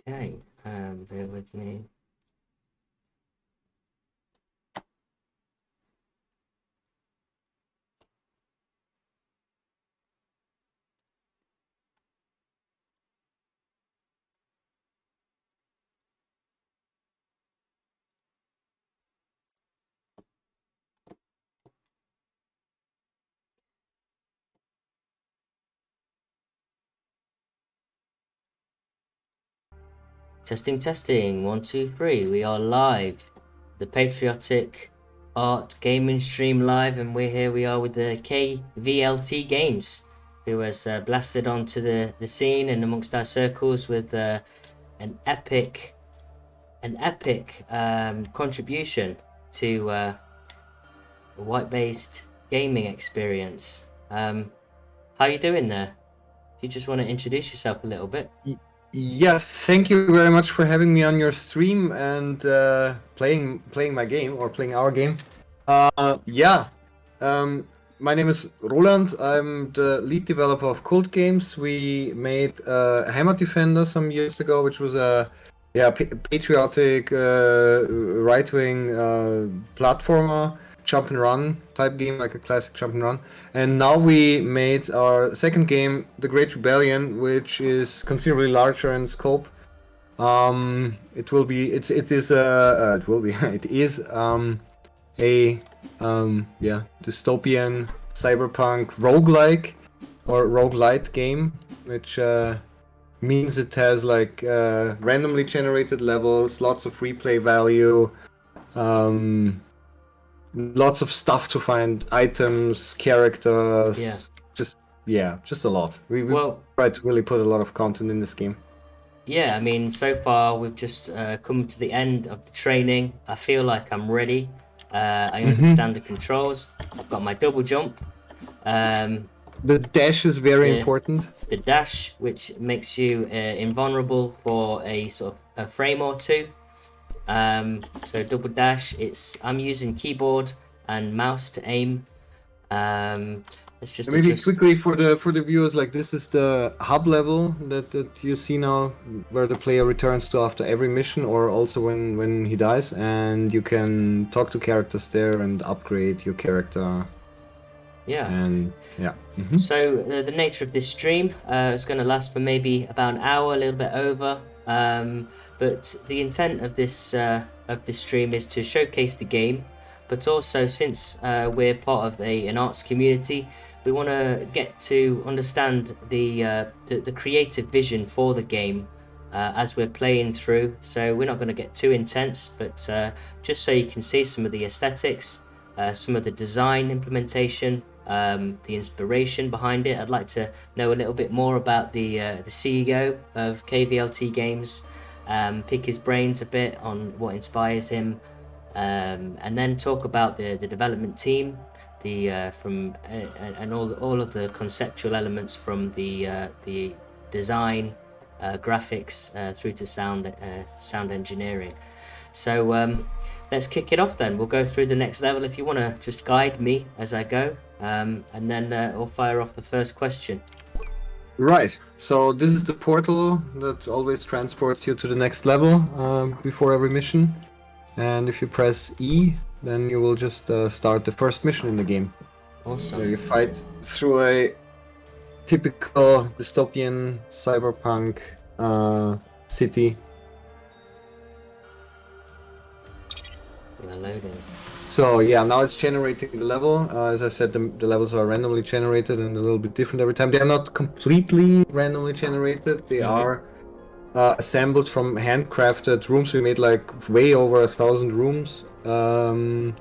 Okay, bear with me. Testing, testing. 1, 2, 3. We are live. The Patriotic Art Gaming stream live, and we are with the KVLT Games, who has blasted onto the scene and amongst our circles with an epic contribution to a white-based gaming experience. How you doing there? If you just want to introduce yourself a little bit. Yes, thank you very much for having me on your stream and playing my game or playing our game. My name is Roland. I'm the lead developer of Cult Games. We made Hammer Defender some years ago, which was a patriotic right-wing platformer, jump and run type game, like a classic jump and run. And now we made our second game, The Great Rebellion, which is considerably larger in scope. It is a dystopian cyberpunk roguelike or roguelite game, which means it has like randomly generated levels, lots of replay value, lots of stuff to find, items, characters, just a lot. We tried to really put a lot of content in this game. Yeah, I mean, so far we've just come to the end of the training. I feel like I'm ready. I understand the controls. I've got my double jump. The dash is very important. The dash, which makes you invulnerable for a sort of a frame or two. So double dash. I'm using keyboard and mouse to aim. Let's just maybe quickly for the viewers, like this is the hub level that you see now, where the player returns to after every mission, or also when he dies, and you can talk to characters there and upgrade your character. Yeah. And yeah. So the nature of this stream is going to last for maybe about an hour, a little bit over. But the intent of this stream is to showcase the game, but also since we're part of an arts community, we want to get to understand the creative vision for the game as we're playing through. So we're not going to get too intense, but just so you can see some of the aesthetics, some of the design implementation, the inspiration behind it. I'd like to know a little bit more about the CEO of KVLT Games, pick his brains a bit on what inspires him, and then talk about the development team, and all of the conceptual elements from the design, graphics, through to sound engineering. So let's kick it off then. We'll go through the next level. If you want to just guide me as I go, and then we'll fire off the first question. Right, so this is the portal that always transports you to the next level before every mission. And if you press E, then you will just start the first mission in the game. Awesome. So you fight through a typical dystopian cyberpunk city. We're loading. So yeah, now it's generating the level. As I said, the levels are randomly generated and a little bit different every time. They are not completely randomly generated. They are assembled from handcrafted rooms. We made like way over 1,000 rooms in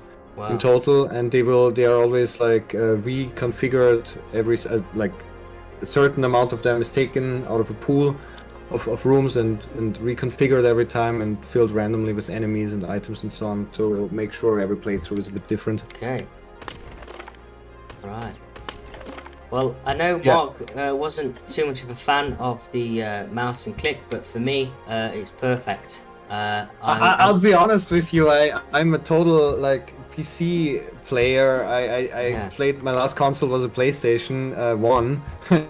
total, and they are always like reconfigured every like a certain amount of them is taken out of a pool of rooms and reconfigured every time and filled randomly with enemies and items and so on to make sure every playthrough is a bit different. Okay. Right. Well, I know Mark wasn't too much of a fan of the mouse and click, but for me, it's perfect. I'll be honest with you. I'm a total like PC player. I played, my last console was a PlayStation 1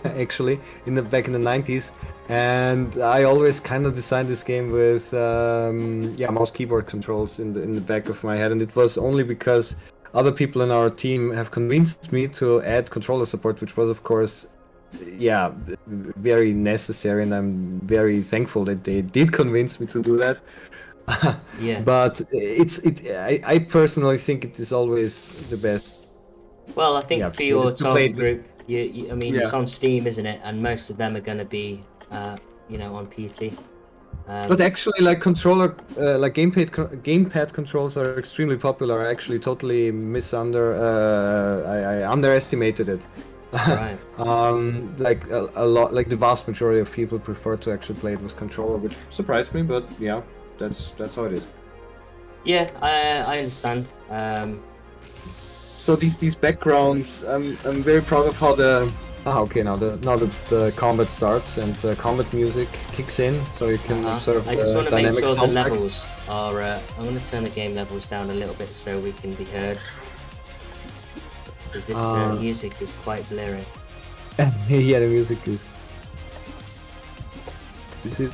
actually back in the 90s. And I always kind of designed this game with mouse keyboard controls in the back of my head, and it was only because other people in our team have convinced me to add controller support, which was of course very necessary, and I'm very thankful that they did convince me to do that. Yeah. But I personally think it is always the best. Well, I think for your to play target this. group, I mean, it's on Steam, isn't it? And most of them are going to be, on PC. But actually, like gamepad controls are extremely popular. I actually totally I underestimated it. Right. Like a lot, like the vast majority of people prefer to actually play it with controller, which surprised me. But yeah, that's how it is. Yeah, I understand. So these backgrounds, I'm very proud of how now the combat starts and the combat music kicks in, so you can observe I just want to make dynamic sure the soundtrack. levels are. I'm going to turn the game levels down a little bit so we can be heard. Because this music is quite blurry. Yeah, the music is. Is it?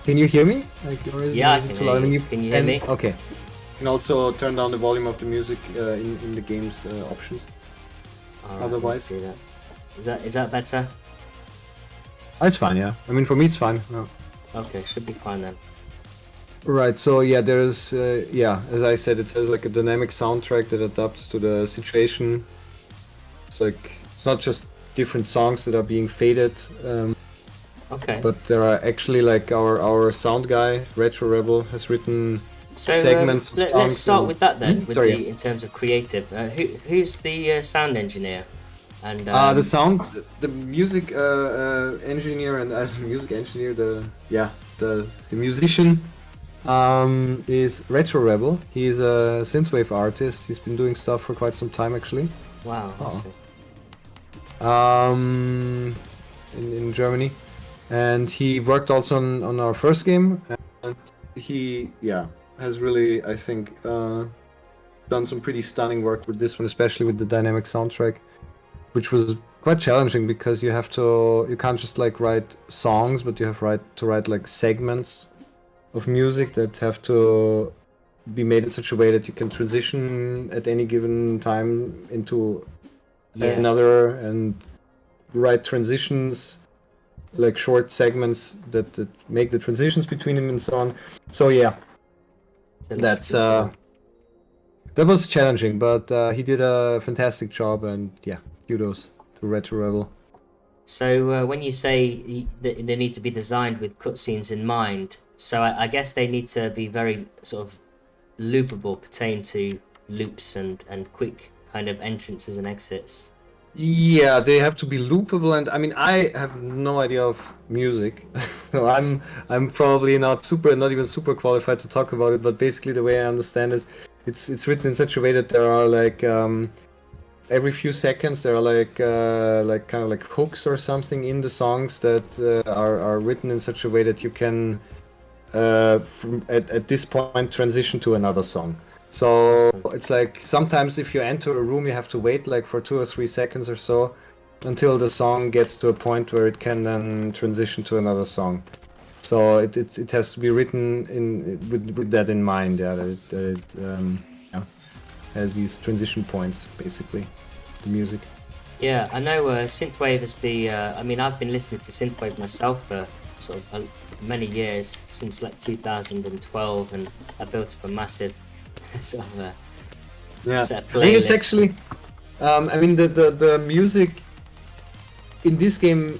Can you hear me? Like, or is Yeah, I it can too hear loud? you. Can you hear me? Okay. You can also turn down the volume of the music in the game's options. Alright, Otherwise, let's see that. Is that better? it's fine. Yeah, I mean for me it's fine. Yeah. Okay, should be fine then. Right, so yeah, there's as I said, it has like a dynamic soundtrack that adapts to the situation. It's not just different songs that are being faded, Okay. but there are actually like our sound guy, Retro Rebel, has written So segments of songs. let's start with that then. Sorry. In terms of creative, who's the sound engineer? And The sound, the music engineer and music engineer, the musician is Retro Rebel. He's a synthwave artist. He's been doing stuff for quite some time actually. Wow. In Germany, and he worked also on our first game, and he has really, I think, done some pretty stunning work with this one, especially with the dynamic soundtrack, which was quite challenging because you can't just like write songs, but you have to write like segments of music that have to be made in such a way that you can transition at any given time into another, and write transitions, like short segments that make the transitions between them and so on. So yeah, that was challenging, but he did a fantastic job, and kudos to Retro Rebel. So when you say that they need to be designed with cutscenes in mind, so I guess they need to be very sort of loopable, pertain to loops and quick kind of entrances and exits. Yeah, they have to be loopable, and I mean I have no idea of music, so I'm probably not even super qualified to talk about it. But basically, the way I understand it, it's written in such a way that there are like every few seconds there are like kind of like hooks or something in the songs that are written in such a way that you can at this point transition to another song. So it's like sometimes if you enter a room, you have to wait like for 2 or 3 seconds or so until the song gets to a point where it can then transition to another song. So it has to be written with that in mind, that it has these transition points, basically, the music. Yeah, I know synthwave has been. I mean, I've been listening to synthwave myself for sort of many years, since like 2012, and I built up a massive sort of set of playlists. I mean, it's actually, I mean, the music in this game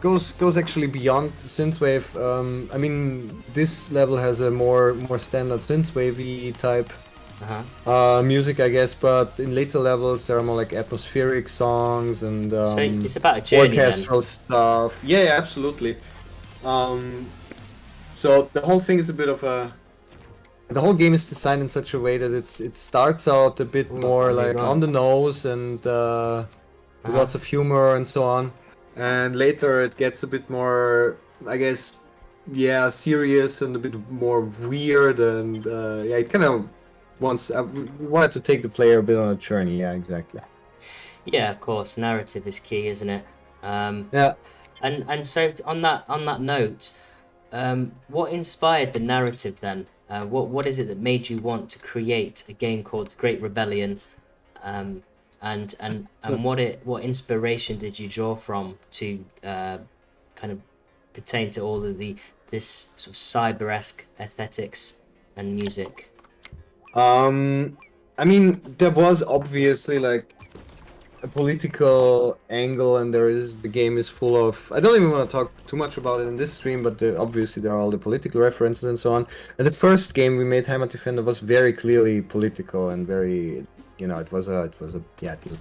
goes actually beyond synthwave. I mean, this level has a more standard synthwavey type music, I guess, but in later levels there are more like atmospheric songs and so it's about a journey, orchestral stuff. Yeah, absolutely. So the whole thing is a bit of a. The whole game is designed in such a way that it starts out a bit more like on the nose and with lots of humor and so on, and later it gets a bit more, I guess, serious and a bit more weird, and it kind of wanted to take the player a bit on a journey. Yeah, exactly. Yeah, of course, narrative is key, isn't it? And so on that note, what inspired the narrative then? What is it that made you want to create a game called Great Rebellion? Um, and what inspiration did you draw from to kind of pertain to all of this sort of cyber-esque aesthetics and music? I mean, there was obviously like a political angle, and the game is full of. I don't even want to talk too much about it in this stream, but obviously there are all the political references and so on. And the first game we made, Heimat Defender, was very clearly political and very, it was a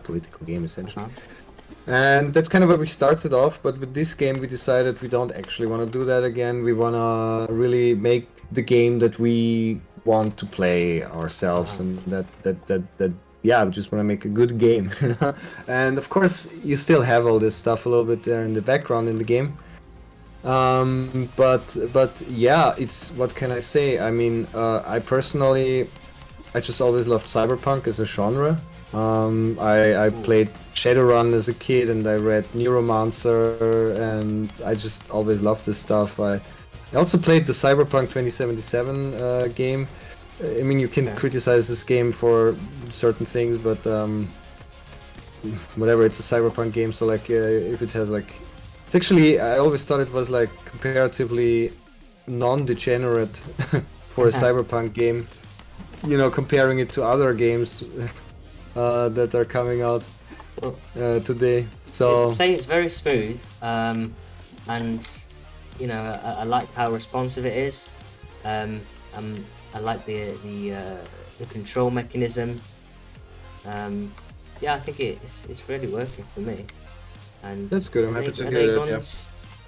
political game essentially. And that's kind of where we started off. But with this game, we decided we don't actually want to do that again. We want to really make the game that we want to play ourselves, and that yeah, we just want to make a good game. And of course, you still have all this stuff a little bit there in the background in the game. But yeah, it's, what can I say? I mean, I personally, I just always loved cyberpunk as a genre. I played Shadowrun as a kid, and I read Neuromancer, and I just always loved this stuff. I also played the Cyberpunk 2077 game. I mean, you can criticize this game for certain things, but whatever, it's a cyberpunk game, so like if it has like, it's actually, I always thought it was like comparatively non-degenerate for a cyberpunk game, comparing it to other games that are coming out today. So the play is very smooth, and I like how responsive it is. I like the control mechanism. Yeah, I think it's really working for me. And that's good. I'm happy to hear that. Yeah.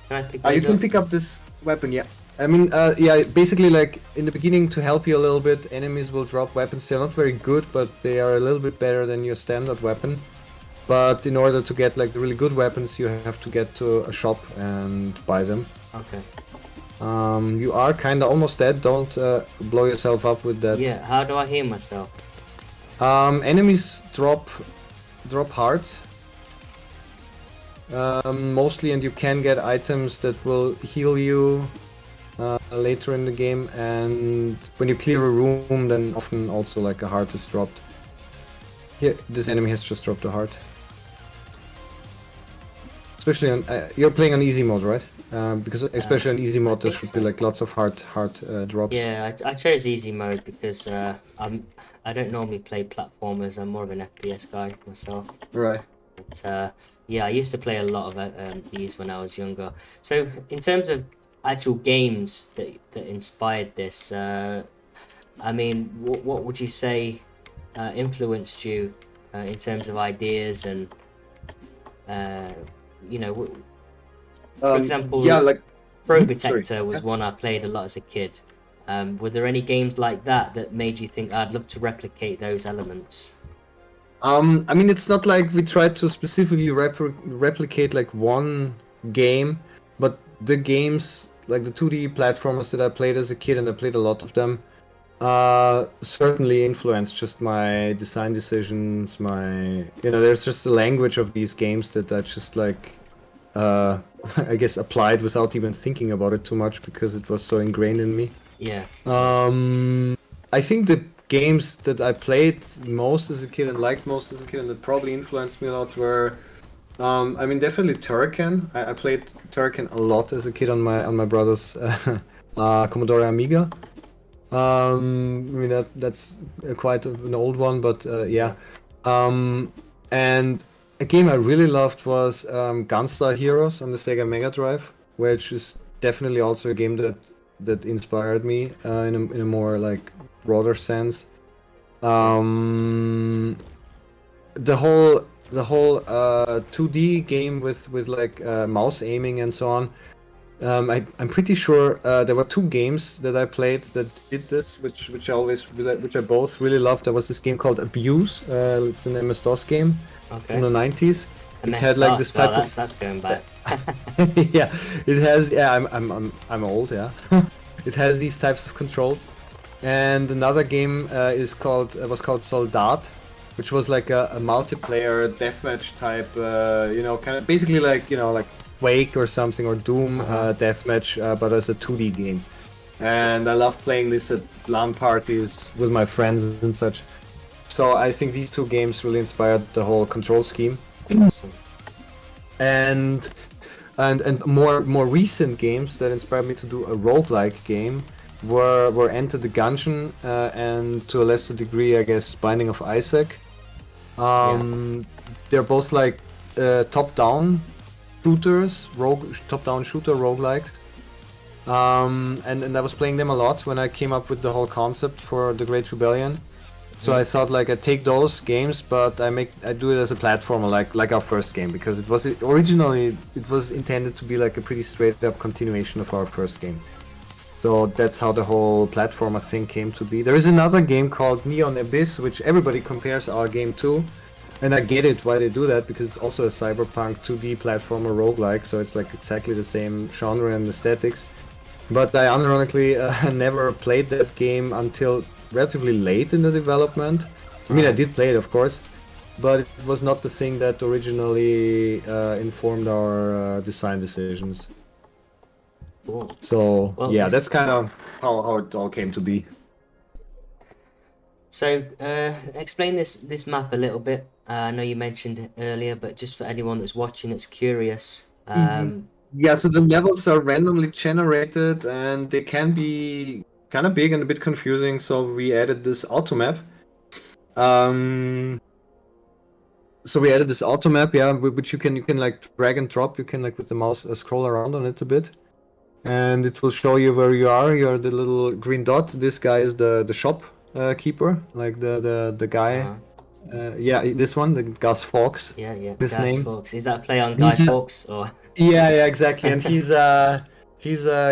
Can I pick you can pick up this weapon. Yeah. I mean, yeah. Basically, like in the beginning, to help you a little bit, enemies will drop weapons. They're not very good, but they are a little bit better than your standard weapon. But in order to get like the really good weapons, you have to get to a shop and buy them. Okay. You are kind of almost dead. Don't blow yourself up with that. Yeah, how do I heal myself? Enemies drop hearts. Mostly, and you can get items that will heal you later in the game. And when you clear a room, then often also like a heart is dropped. Here, this enemy has just dropped a heart. Especially on, you're playing on easy mode, right? Because especially on easy mode, there should be like lots of heart drops. Yeah, I chose easy mode because I don't normally play platformers. I'm more of an FPS guy myself. Right. But yeah, I used to play a lot of these when I was younger. So in terms of actual games that inspired this, I mean, what would you say influenced you in terms of ideas and for example, yeah, like Probotector was one I played a lot as a kid. Were there any games like that made you think I'd love to replicate those elements? I mean, it's not like we tried to specifically replicate like one game, but the games, like the 2D platformers that I played as a kid, and I played a lot of them, certainly influenced just my design decisions, there's just the language of these games that I just like, I guess applied without even thinking about it too much because it was so ingrained in me. Yeah. I think the games that I played most as a kid and liked most as a kid and that probably influenced me a lot were, I mean, definitely Turrican. I played Turrican a lot as a kid on my brother's Commodore Amiga. I mean that's quite an old one, but yeah. And a game I really loved was Gunstar Heroes on the Sega Mega Drive, which is definitely also a game that inspired me in a more like broader sense. The whole 2D game with like mouse aiming and so on. I'm pretty sure there were two games that I played that did this, which I both really loved. There was this game called Abuse. It's an MS-DOS game from the 90s. It had like this type of. That's going back. Yeah, it has. Yeah, I'm old. Yeah, it has these types of controls. And another game was called Soldat, which was like a multiplayer deathmatch type. Kind of basically like Quake or something, or Doom Deathmatch, but as a 2D game. And I love playing this at LAN parties with my friends and such. So I think these two games really inspired the whole control scheme. Awesome. And more recent games that inspired me to do a roguelike game were Enter the Gungeon and to a lesser degree, I guess, Binding of Isaac. They're both like top-down shooters, top-down shooter roguelikes. And I was playing them a lot when I came up with the whole concept for the Great Rebellion. So I thought like I take those games, but I do it as a platformer, like our first game, because it was originally intended to be like a pretty straight up continuation of our first game. So that's how the whole platformer thing came to be. There is another game called Neon Abyss, which everybody compares our game to, and I get it why they do that, because it's also a cyberpunk 2D platformer roguelike, so it's like exactly the same genre and aesthetics. But I ironically never played that game until relatively late in the development. I mean, I did play it, of course, but it was not the thing that originally informed our design decisions. Cool. So yeah, that's kind of how it all came to be. So explain this map a little bit. I know you mentioned it earlier, but just for anyone that's watching that's curious. Yeah, so the levels are randomly generated and they can be kind of big and a bit confusing, so we added this auto map. So we added this auto map, yeah, which you can like drag and drop. You can like with the mouse scroll around on it a bit, and it will show you where you are. You're the little green dot. This guy is the shop keeper, like the guy. Yeah, this one, the Gus Fawkes. Yeah. This Gus name. Fawkes. Is that a play on Guy Fawkes or? Yeah, exactly. And he's a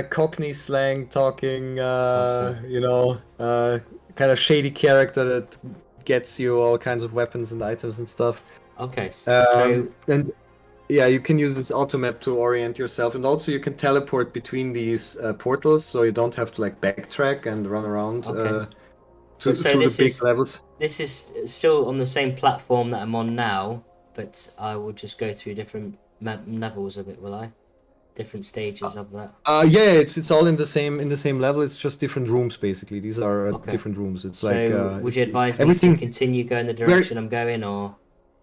Cockney slang talking, Awesome. Kind of shady character that gets you all kinds of weapons and items and stuff. Okay, so and yeah, you can use this auto map to orient yourself, and also you can teleport between these portals, so you don't have to like backtrack and run around through the big levels. This is still on the same platform that I'm on now, but I will just go through different levels of it, will I? Different stages of that. Yeah, it's all in the same level. It's just different rooms basically. These are different rooms. It's so like would you advise me to continue going the direction I'm going, or?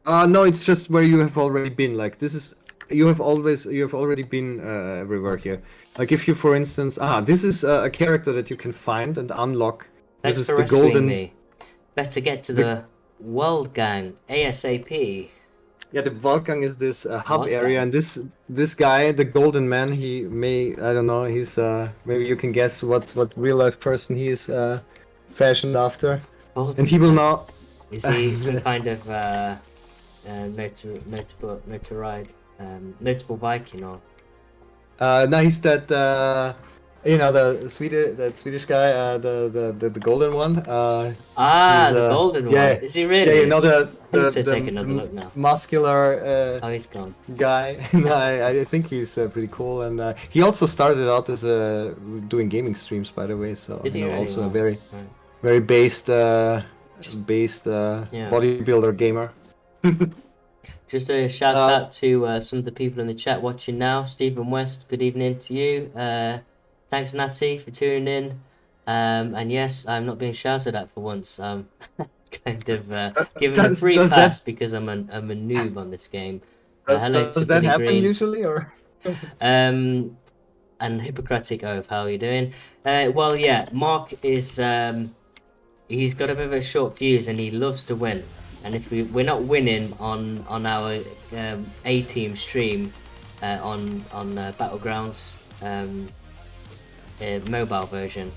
No, it's just where you have already been. Like this is you have already been everywhere here. Like if you, for instance, this is a character that you can find and unlock. Thanks this for is the rescuing golden. Me. Better get to the World Gang ASAP. Yeah, the Wolfgang is this hub area, and this guy, the Golden Man, he may, I don't know, he's maybe you can guess what real life person he is fashioned after. Golden and he will now. Is he some kind of notable Viking or? No, he's that the Swedish guy, the golden one. The golden one. Yeah, is he really? Yeah, you know the take another look now. Muscular. He's gone. Guy. I think he's pretty cool, and he also started out as doing gaming streams, by the way. So also a very based bodybuilder gamer. Just a shout out to some of the people in the chat watching now. Stephen West, good evening to you. Thanks, Natty, for tuning in. And yes, I'm not being shouted at for once. I'm kind of giving a free pass because I'm a noob on this game. Hello does that happen Green. Usually, or? And Hippocratic Oath, how are you doing? Well, yeah, Mark is he's got a bit of a short fuse and he loves to win. And if we're not winning on our A team stream on Battlegrounds mobile version,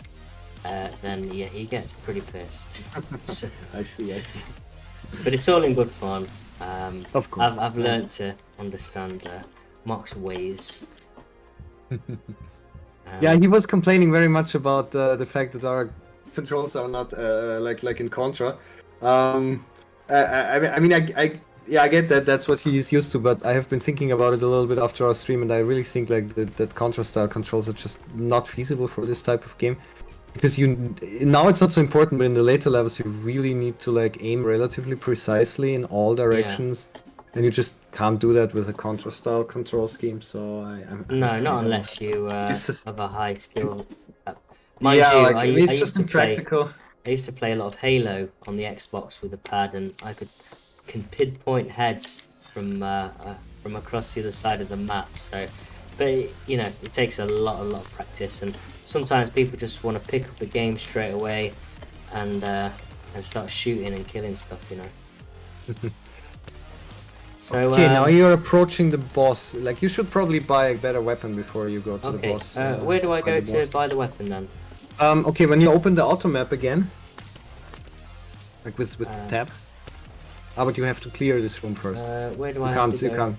then yeah, he gets pretty pissed. So, I see. But it's all in good fun. Of course, I've learned to understand Mark's ways. Yeah, he was complaining very much about the fact that our controls are not like in Contra. I get that that's what he's used to, but I have been thinking about it a little bit after our stream, and I really think like that Contra style controls are just not feasible for this type of game, because now it's not so important, but in the later levels you really need to like aim relatively precisely in all directions, and you just can't do that with a Contra style control scheme. So I'm No, afraid not I won't. unless you It's just, have a high skill. Uh, Mind yeah, you, like I mean, I it's used just to play. impractical. I used to play a lot of Halo on the Xbox with a pad, and I can pinpoint heads from across the other side of the map. So, but you know, it takes a lot of practice, and sometimes people just want to pick up the game straight away and start shooting and killing stuff. You know. So Okay, now you're approaching the boss. Like you should probably buy a better weapon before you go to the okay, boss. where do I fight go the to boss. buy the weapon then? Okay, when you open the auto map again, like with tab. Ah, but you have to clear this room first. Where do You I have can't. to You go?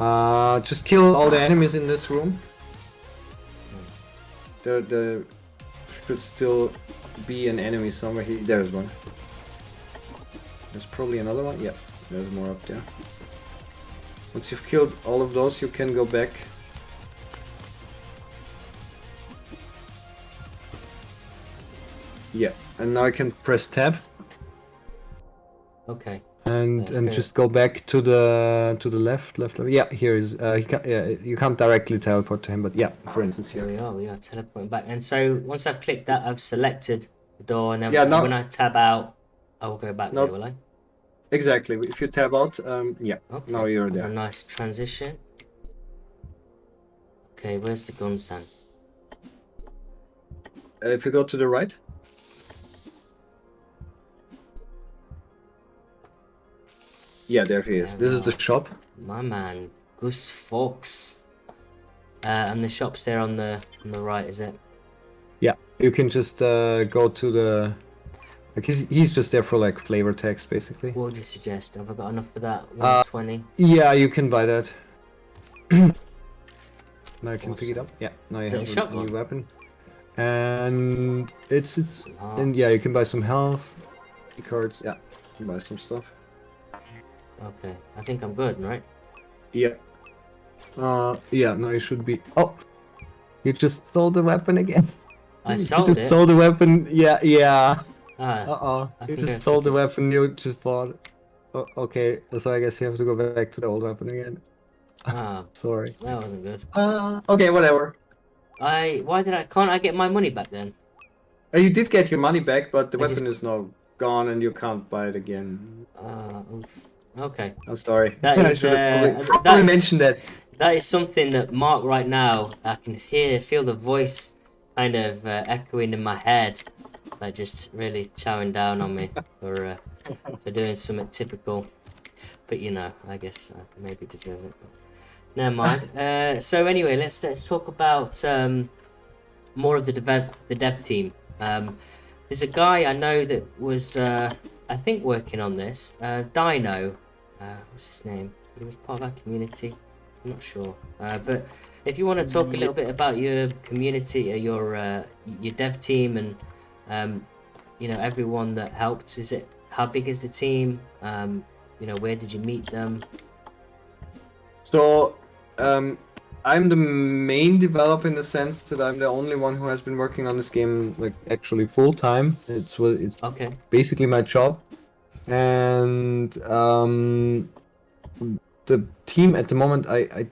can't. Just kill all the enemies in this room. There should still be an enemy somewhere here. There's one. There's probably another one. Yeah, there's more up there. Once you've killed all of those, you can go back. Yeah, and now I can press tab Okay. and That's good. just go back to the left. Yeah, here is. You can't directly teleport to him, but yeah, for instance Here here. we are teleporting back. And so once I've clicked that, I've selected the door, and then Yeah, when now I tab out, I will go back there, not will I? exactly. If you tab out, yeah, Okay. now you're That's a there. nice transition. Okay, where's the guns then? If you go to the right. Yeah, there he is. There This we is the are. shop. My man, Gus Fox. And the shop's there on the right, is it? Yeah, you can just go to the. Like he's just there for like flavor text basically. What would you suggest? Have I got enough for that? 120. Yeah, you can buy that. Now you can pick it Awesome. up. Yeah, now you Is it a have a shotgun? new weapon. And it's Some and hearts. yeah, you can buy some health cards. Yeah, you can buy some stuff. Okay, I think I'm good, right? Yeah. Yeah, no, you should be. Oh, you just stole the weapon again. I You sold just it. stole the weapon. Yeah. Ah, Uh-oh. I You can go just stole pick the it. weapon you just bought. Oh, okay, so I guess you have to go back to the old weapon again. Ah, Sorry. that wasn't good. Okay, whatever. Can't I get my money back then? You did get your money back, but the I just weapon is now gone and you can't buy it again. oof. Okay. I'm sorry. That I is should have probably that mentioned that. that is something that Mark right now I can feel the voice kind of echoing in my head, like just really chowing down on me for doing something typical. But you know, I guess I maybe deserve it. But never mind. So anyway, let's talk about more of the dev team. There's a guy I know that was I think working on this. Dino, what's his name? He was part of our community. I'm not sure, but if you want to talk a little bit about your community, or your dev team, and you know everyone that helped. Is it how big is the team? You know, where did you meet them? So, I'm the main developer in the sense that I'm the only one who has been working on this game like actually full time. It's Okay. basically my job, and the team at the moment I'm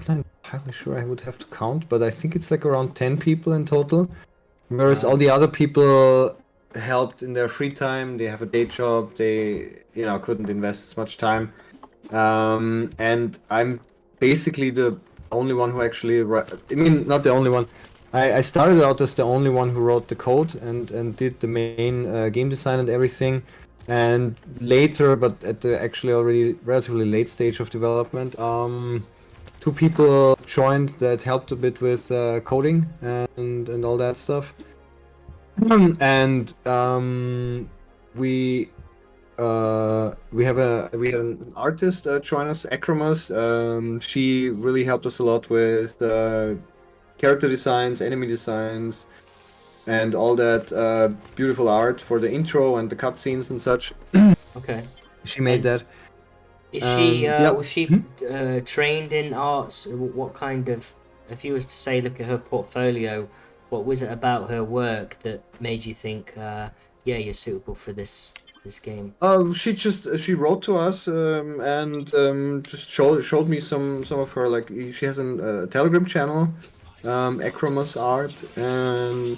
not entirely sure. I would have to count, but I think it's like around 10 people in total. Whereas all the other people helped in their free time. They have a day job. They couldn't invest as much time. And I'm basically the only one who actually I mean, not the only one. I started out as the only one who wrote the code and did the main game design and everything. And later, but at the actually already relatively late stage of development, two people joined that helped a bit with coding and all that stuff. And we had an artist join us, Acromas. She really helped us a lot with character designs, enemy designs, and all that beautiful art for the intro and the cutscenes and such. Okay. She made And that. is she Yeah. was she trained in arts? What kind of, if you was to say, look at her portfolio, what was it about her work that made you think, yeah, you're suitable for this this game? She wrote to us and just showed me some of her, like, she has a Telegram channel, Art, and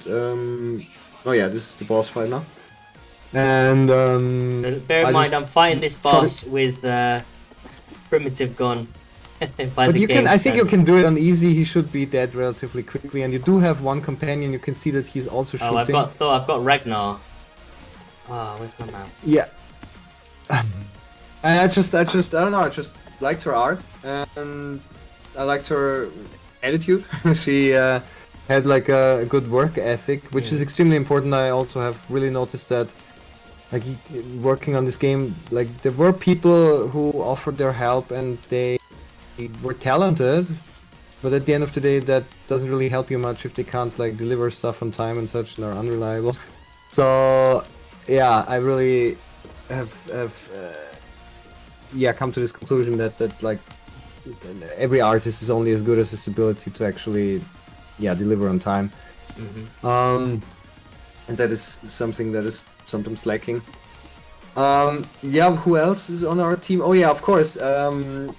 oh yeah, this is the boss fight now. And So bear in I mind, just I'm fighting this thought boss with primitive gun. By but the you can, game I think you standard. can do it on easy. He should be dead relatively quickly, and you do have one companion. You can see that he's also Oh, shooting. I've got Ragnar. Ah, where's my mouse? Yeah. And I don't know. I just liked her art, and I liked her attitude. She had like a good work ethic, which is extremely important. I also have really noticed that, like, working on this game, like, there were people who offered their help, and they were talented, but at the end of the day, that doesn't really help you much if they can't, like, deliver stuff on time and such, and are unreliable. So yeah, I really have come to this conclusion that like every artist is only as good as his ability to actually deliver on time. And that is something that is sometimes lacking. Who else is on our team? Oh yeah, of course.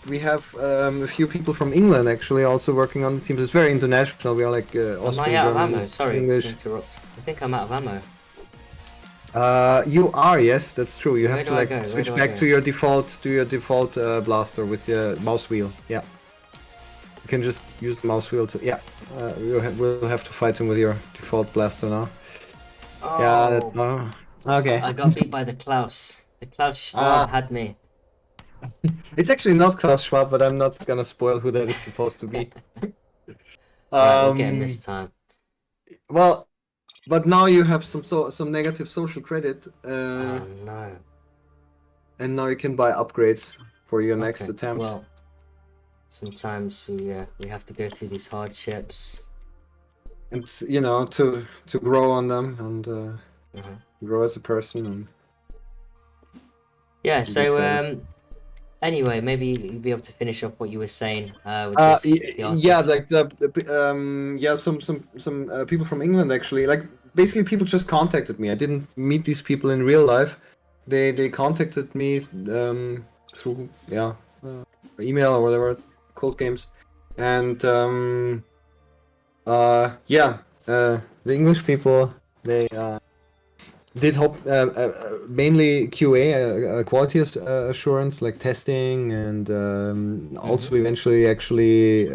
We have a few people from England actually also working on the team. It's very international. We are like Austrian, Am I out of German, ammo? Sorry English. to interrupt. I think I'm out of ammo. You are, yes, that's true. You Where have do to I like go? switch Where do I back go? to your default blaster with your mouse wheel. Yeah, you can just use the mouse wheel to. Yeah, we'll have to fight him with your default blaster now. Oh, Yeah, okay. I got beat by the Klaus. The Klaus Schwab had me. It's actually not Klaus Schwab, but I'm not gonna spoil who that is supposed to be. Right, we'll get him this time. Well, but now you have some negative social credit, Oh no. and now you can buy upgrades for your next attempt. Well, sometimes we have to go through these hardships. And to grow on them and grow as a person. And yeah. So anyway, maybe you'll be able to finish off what you were saying with this. Like some people from England actually. Like, basically, people just contacted me. I didn't meet these people in real life. They contacted me through email or whatever, Cold Games, and the English people, they did hope mainly QA, quality assurance, like testing, and also eventually actually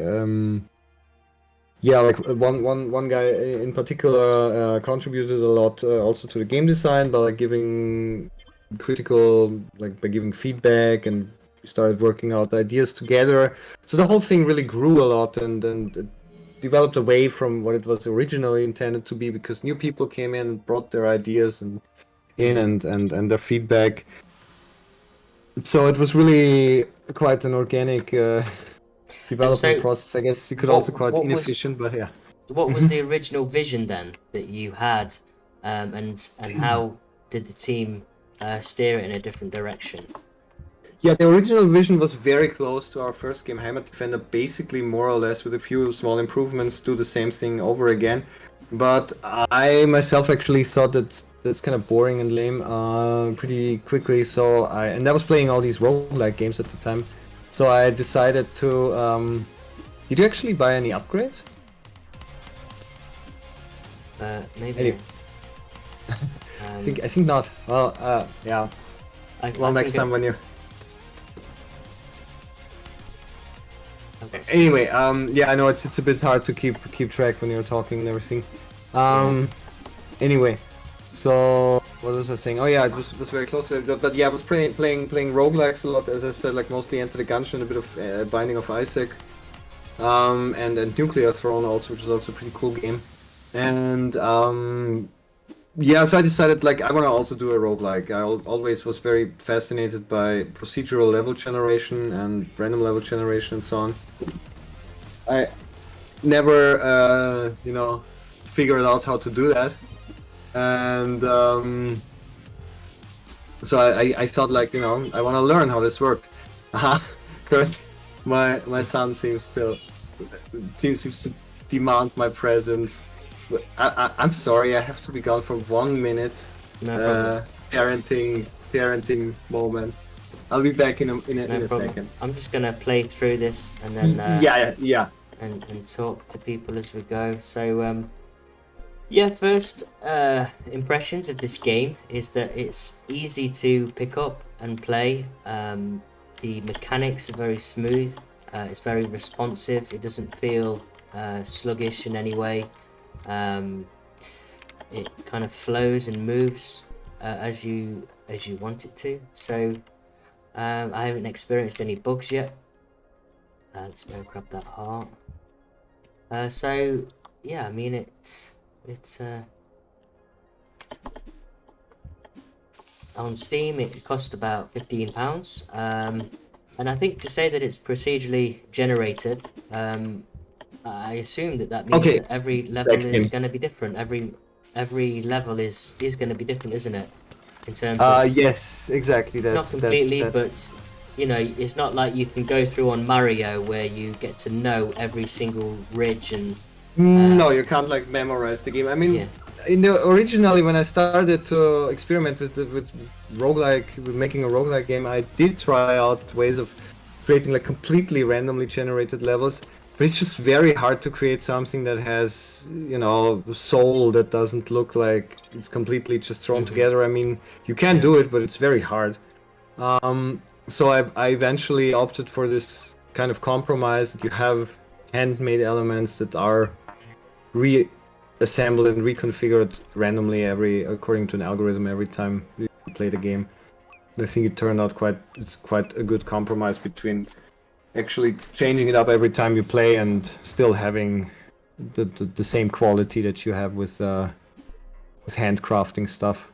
like one guy in particular contributed a lot also to the game design by like giving feedback, and we started working out ideas together. So the whole thing really grew a lot and developed away from what it was originally intended to be, because new people came in and brought their ideas and their feedback. So it was really quite an organic development process. I guess you could also call it inefficient, but yeah. What was the original vision then that you had, and how did the team steer it in a different direction? Yeah, the original vision was very close to our first game, Heimat Defender, basically more or less with a few small improvements, do the same thing over again. But I myself actually thought that that's kind of boring and lame pretty quickly, and I was playing all these roguelike games at the time, so I decided to... Did you actually buy any upgrades? Maybe. Anyway. I think not. Well, yeah. Next time when you... Anyway, yeah, I know it's a bit hard to keep track when you're talking and everything. Anyway, so what was I saying? Oh yeah, it was very close to it. But yeah, I was playing roguelikes a lot, as I said, like mostly Enter the Gungeon, a bit of Binding of Isaac, and Nuclear Throne also, which is also a pretty cool game. And yeah, so I decided, like, I want to also do a roguelike. I always was very fascinated by procedural level generation and random level generation and so on. I never, figured out how to do that. And so I thought, like, I want to learn how this worked. Kurt, my son seems to demand my presence. I'm sorry, I have to be gone for 1 minute. No problem. parenting moment. I'll be back in a No problem. second. I'm just gonna play through this and then Yeah. and talk to people as we go. So yeah, first impressions of this game is that it's easy to pick up and play. The mechanics are very smooth. It's very responsive. It doesn't feel sluggish in any way. It kind of flows and moves as you want it to. So I haven't experienced any bugs yet. Let's go grab that heart. So yeah, I mean it's on Steam. It cost about £15, and I think to say that it's procedurally generated, I assume that means that every level is going to be different. Every level is going to be different, isn't it? In terms of yes, exactly. That's not completely, that's... but you know, it's not like you can go through on Mario where you get to know every single ridge and. No, you can't like memorize the game. I mean, originally when I started to experiment with roguelike, with making a roguelike game, I did try out ways of creating like completely randomly generated levels. But it's just very hard to create something that has, you know, soul, that doesn't look like it's completely just thrown together. I mean, you can do it, but it's very hard. So I eventually opted for this kind of compromise that you have handmade elements that are reassembled and reconfigured randomly according to an algorithm every time you play the game. I think it turned out quite a good compromise between actually changing it up every time you play and still having the same quality that you have with handcrafting stuff.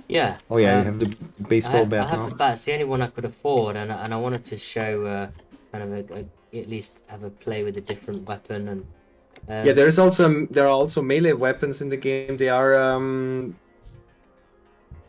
Yeah. Oh yeah, you have the baseball bat I have now. the bat. It's the only one I could afford, and I wanted to show kind of at least have a play with a different weapon and. Yeah, there are also melee weapons in the game. They are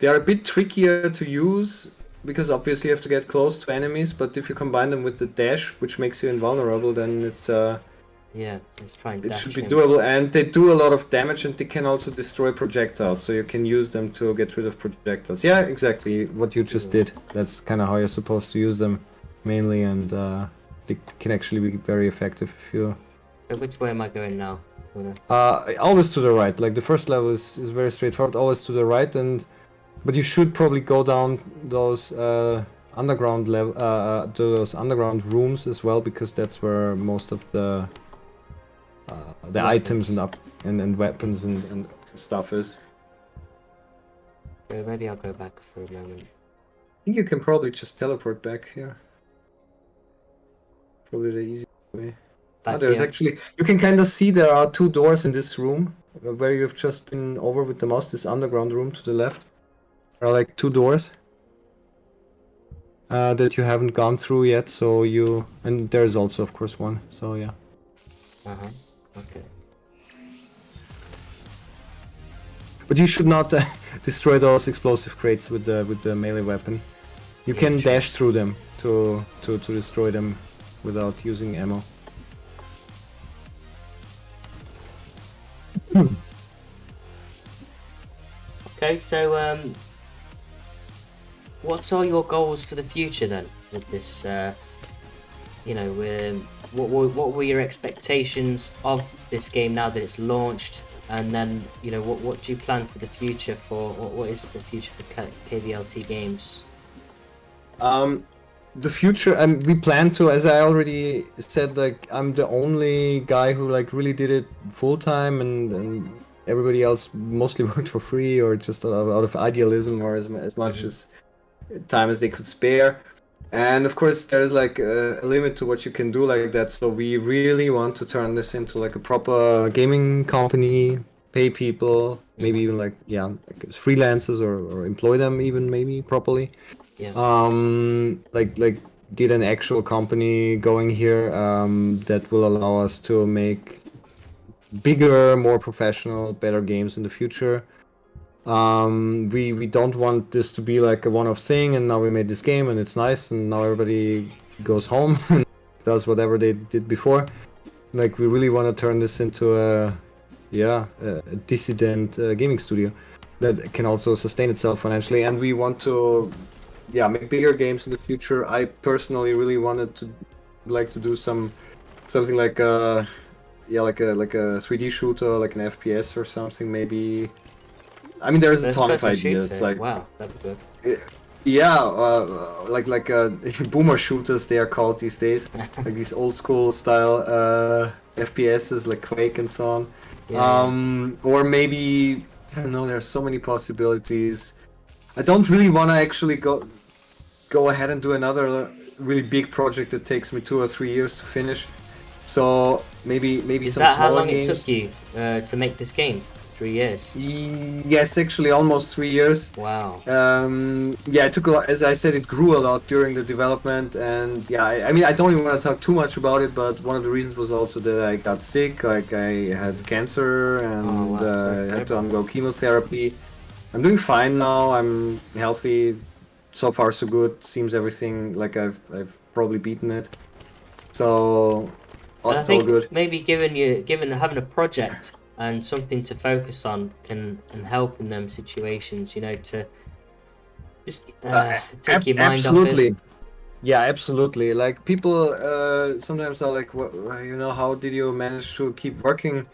a bit trickier to use because obviously you have to get close to enemies. But if you combine them with the dash, which makes you invulnerable, then it's yeah, let's try and it dash should be him. doable. And they do a lot of damage, and they can also destroy projectiles, so you can use them to get rid of projectiles. Yeah, exactly what you just did. That's kind of how you're supposed to use them, mainly, and they can actually be very effective if you. So which way am I going now? Always to the right. Like the first level is very straightforward, always to the right, but you should probably go down those underground those underground rooms as well, because that's where most of the items and weapons and stuff is. So maybe I'll go back for a moment. I think you can probably just teleport back here. Probably the easiest way. Actually, you can kind of see there are two doors in this room where you've just been over with the mouse. This underground room to the left. There are like two doors that you haven't gone through yet. So and there's also of course one. So yeah. Okay. But you should not destroy those explosive crates with the melee weapon. You can dash through them to destroy them without using ammo. Okay, so what are your goals for the future then with this? You know, what were your expectations of this game now that it's launched, and then you know what do you plan for the future for what is the future for KVLT Games? The future, and we plan to, as I already said, like I'm the only guy who like really did it full time, and everybody else mostly worked for free or just out of idealism or as much as time as they could spare. And of course there's like a limit to what you can do like that, so we really want to turn this into like a proper gaming company, pay people, maybe even like freelancers or employ them even maybe properly. Like get an actual company going here that will allow us to make bigger, more professional, better games in the future. We don't want this to be like a one-off thing and now we made this game and it's nice and now everybody goes home and does whatever they did before. Like we really want to turn this into a dissident gaming studio. that can also sustain itself financially, and we want to, yeah, make bigger games in the future. I personally really wanted to like to do something like like a 3D shooter, like an FPS or something maybe. I mean, there's a First ton of person ideas. shooter. Like, Wow, that'd be good. yeah, like boomer shooters they are called these days, like these old school style FPSs like Quake and so on. Yeah. Or maybe I don't know. There's so many possibilities. I don't really want to actually go ahead and do another really big project that takes me 2 or 3 years to finish. So maybe Is some that how smaller long games. it took you to make this game? 3 years. Yes, actually, almost 3 years. Wow. Yeah, it took a lot. As I said, it grew a lot during the development, and yeah, I mean, I don't even want to talk too much about it, but one of the reasons was also that I got sick. Like, I had cancer, and Oh, wow. Sorry to I hear had to about undergo chemotherapy. I'm doing fine now. I'm healthy. So far, so good. Seems everything like I've probably beaten it. So And I it's all think good. maybe given having a project and something to focus on can help in them situations, you know, to just take your mind off Absolutely. it. Yeah, absolutely. Like people sometimes are like, how did you manage to keep working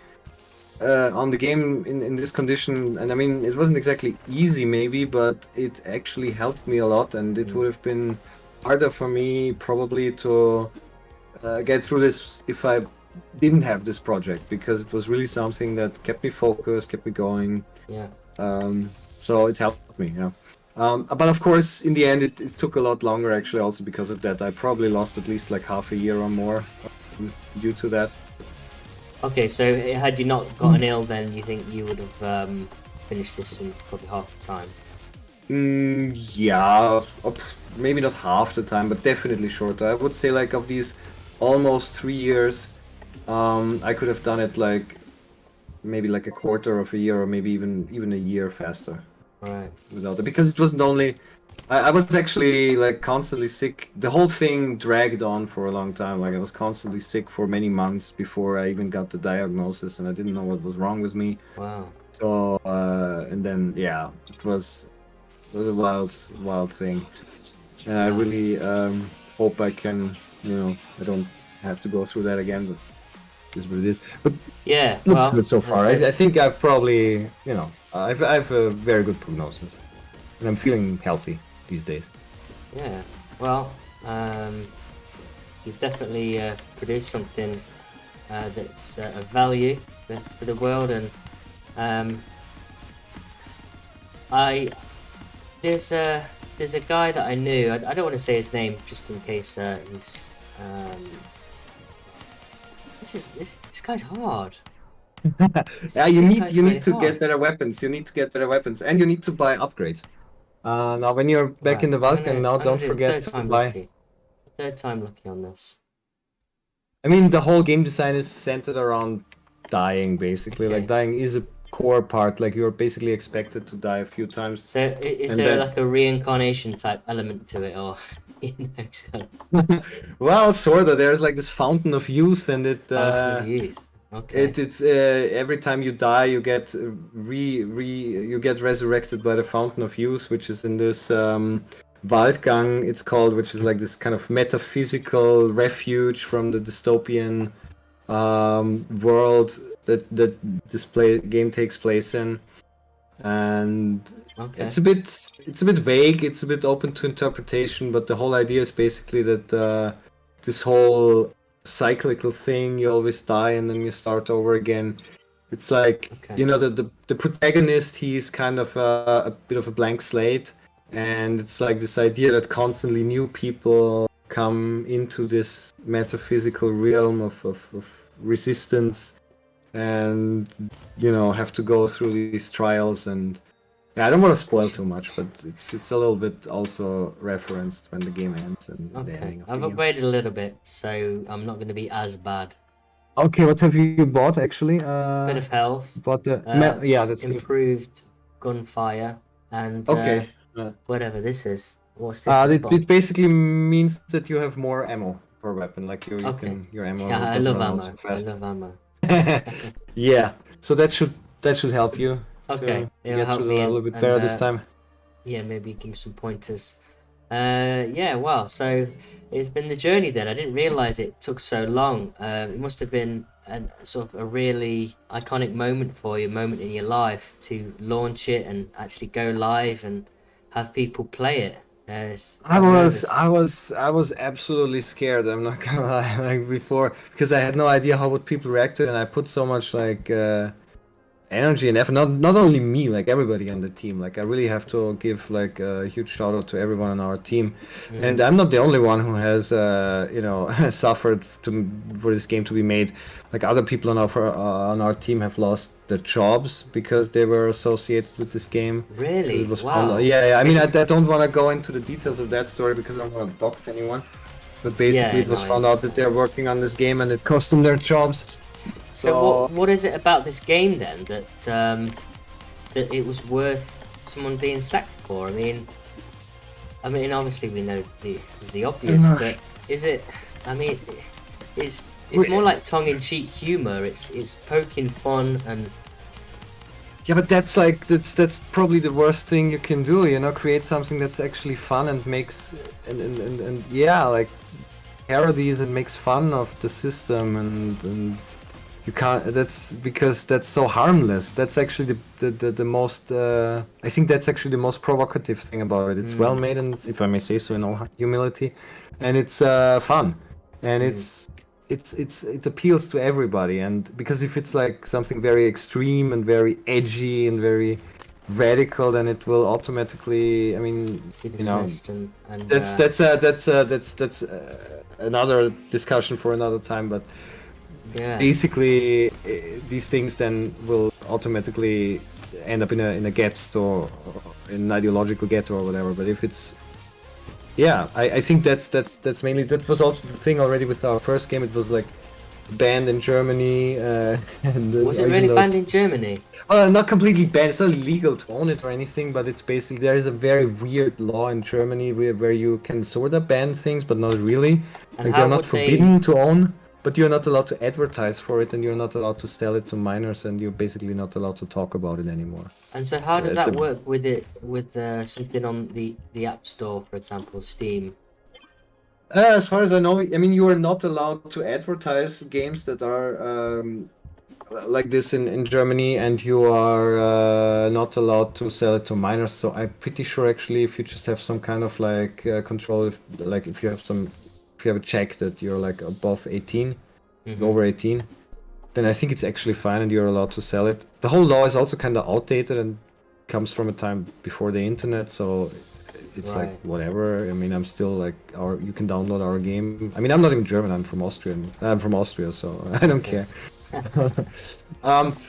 on the game in this condition? And I mean, it wasn't exactly easy, maybe, but it actually helped me a lot. And it would have been harder for me probably to get through this if I didn't have this project, because it was really something that kept me focused, kept me going. Yeah. So it helped me, yeah. But of course, in the end, it took a lot longer actually, also because of that. I probably lost at least like half a year or more due to that. Okay, so had you not gotten ill, then you think you would have finished this in probably half the time? Yeah, maybe not half the time, but definitely shorter. I would say like of these almost 3 years, I could have done it like maybe like a quarter of a year, or maybe even a year faster. Right. Without it, because it wasn't only I was actually like constantly sick. The whole thing dragged on for a long time. Like I was constantly sick for many months before I even got the diagnosis, and I didn't know what was wrong with me. Wow. So and then yeah, it was a wild thing, and I really hope I can, I don't have to go through that again. But it is what it is. But Yeah. looks Well, good so far. I think I've probably, I've a very good prognosis, and I'm feeling healthy these days. yeah. Well, you've definitely produced something that's of value for the world, and there's a guy that I knew. I don't want to say his name just in case he's this guy's hard. Yeah, you This need guy's really to get hard. better weapons. You need to get better weapons, and you need to buy upgrades. Now, when you're back in Right, the Vulcan, now I'm gonna don't do forget third to time buy. lucky. Third time lucky on this. I mean, the whole game design is centered around dying, basically. Okay. Like dying is a core part. Like you're basically expected to die a few times. So is And there then- like a reincarnation type element to it, or Well, sorta. There's like this fountain of youth, and it Fountain of Youth? Okay. it's every time you die, you get you get resurrected by the fountain of youth, which is in this Waldgang, it's called, which is like this kind of metaphysical refuge from the dystopian world that this game takes place in. And Okay. it's a bit vague, it's a bit open to interpretation, but the whole idea is basically that this whole cyclical thing, you always die and then you start over again. It's like, Okay. the protagonist, he's kind of a bit of a blank slate, and it's like this idea that constantly new people come into this metaphysical realm of resistance, and have to go through these trials. And yeah, I don't want to spoil too much, but it's a little bit also referenced when the game ends and the Okay. ending of I've the game. upgraded a little bit, so I'm not going to be as bad. Okay, what have you bought actually? Bit of health. Bought the yeah, that's good. Improved gunfire and Okay. whatever this is. What's this? It basically means that you have more ammo per weapon. Like you Okay. can your ammo Yeah, I doesn't love run out ammo. so fast. I love ammo. Yeah, so that should help you Okay, to it'll get help through the me level a and bit better this time. yeah, maybe give me some pointers. Yeah, well, so it's been the journey then. I didn't realize it took so long. It must have been sort of a really iconic moment for you, moment in your life to launch it and actually go live and have people play it. It's I quite was nervous. I was I was absolutely scared. I'm not gonna lie, like before, because I had no idea how would people react to it, and I put so much like energy and effort. Not only me, like everybody on the team. Like I really have to give like a huge shout out to everyone on our team. And Mm, I'm not the only one who has suffered for this game to be made. Like other people on our team have lost their jobs because they were associated with this game. Because it really? was found. Wow. Yeah. I mean, I Can don't want to go into the details of that story because I don't want to dox anyone. But basically, yeah, it no, was I found out that understand. they're working on this game and it cost them their jobs. So what So what is it about this game then that it was worth someone being sacked for? I mean, obviously we know is the obvious, but is it? I mean, it's more like tongue-in-cheek humor. It's poking fun and yeah, but that's probably the worst thing you can do, create something that's actually fun and makes and yeah, like parodies and makes fun of the system and you can't that's because that's so harmless. That's actually the most I think that's actually the most provocative thing about it. It's well mm, made and if I may say so in all humility, and it's fun and mm, it appeals to everybody. And because if it's like something very extreme and very edgy and very radical, then it will automatically, I mean, be you know, dismissed and that's another discussion for another time. But yeah. basically, these things then will automatically end up in a ghetto or in an ideological ghetto or whatever. But if it's yeah, I think that's mainly that was also the thing already with our first game. It was like banned in Germany, and Was it even really though banned it's in Germany? not completely banned, it's not illegal to own it or anything, but it's basically there is a very weird law in Germany where you can sort of ban things, but not really. And Like they're how not would they? forbidden to own, but you're not allowed to advertise for it, and you're not allowed to sell it to minors, and you're basically not allowed to talk about it anymore. And so how does It's that a work with something on the App Store, for example, Steam? As far as I know, I mean, you are not allowed to advertise games that are like this in Germany, and you are not allowed to sell it to minors. So I'm pretty sure actually, if you just have some kind of like control, if you have a check that you're like above 18, Hmm. over 18, then I think it's actually fine and you're allowed to sell it. The whole law is also kind of outdated and comes from a time before the internet, so it's like Right. whatever. I mean, I'm still like you can download our game. I mean, I'm not even German. I'm from Austria, so I don't Okay. care.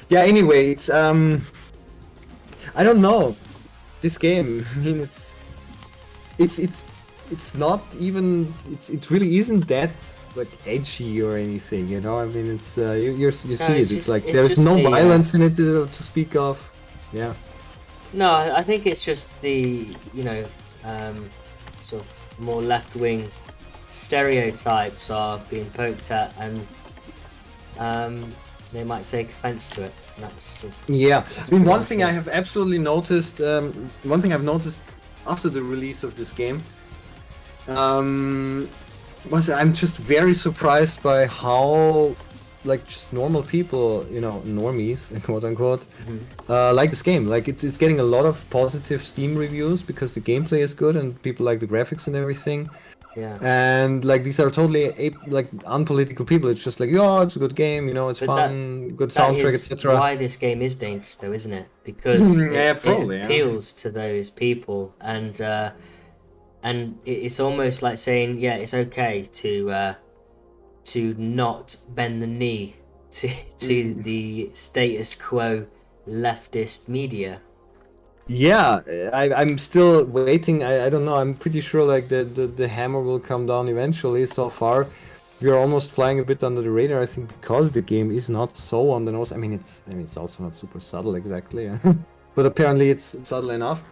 Yeah. Anyway, it's I don't know. This game. I mean, it's it's it's not even. It really isn't that like edgy or anything. I mean, it's you No, see it's it. It's just like it's there's just no the violence in it to speak of. Yeah. no. I think it's just the sort of more left-wing stereotypes are being poked at, and they might take offense to it. Yeah, That's I mean, pretty one much thing I it. have absolutely noticed, one thing I've noticed after the release of this game, um, was I'm just very surprised by how, like, just normal people, normies, quote unquote, Hmm. like this game. Like, it's getting a lot of positive Steam reviews because the gameplay is good and people like the graphics and everything. Yeah, And like these are totally like unpolitical people. It's just like, yeah, it's a good game, it's but that fun, good that soundtrack, is etc. why this game is dangerous, though, isn't it? Because Yeah, it probably, yeah. appeals to those people, and it's almost like saying, yeah, it's okay to not bend the knee to Mm, the status quo leftist media. yeah, I'm still waiting. I don't know. I'm pretty sure like the hammer will come down eventually. So far, we're almost flying a bit under the radar. I think because the game is not so on the nose. I mean, it's also not super subtle exactly, but apparently it's subtle enough.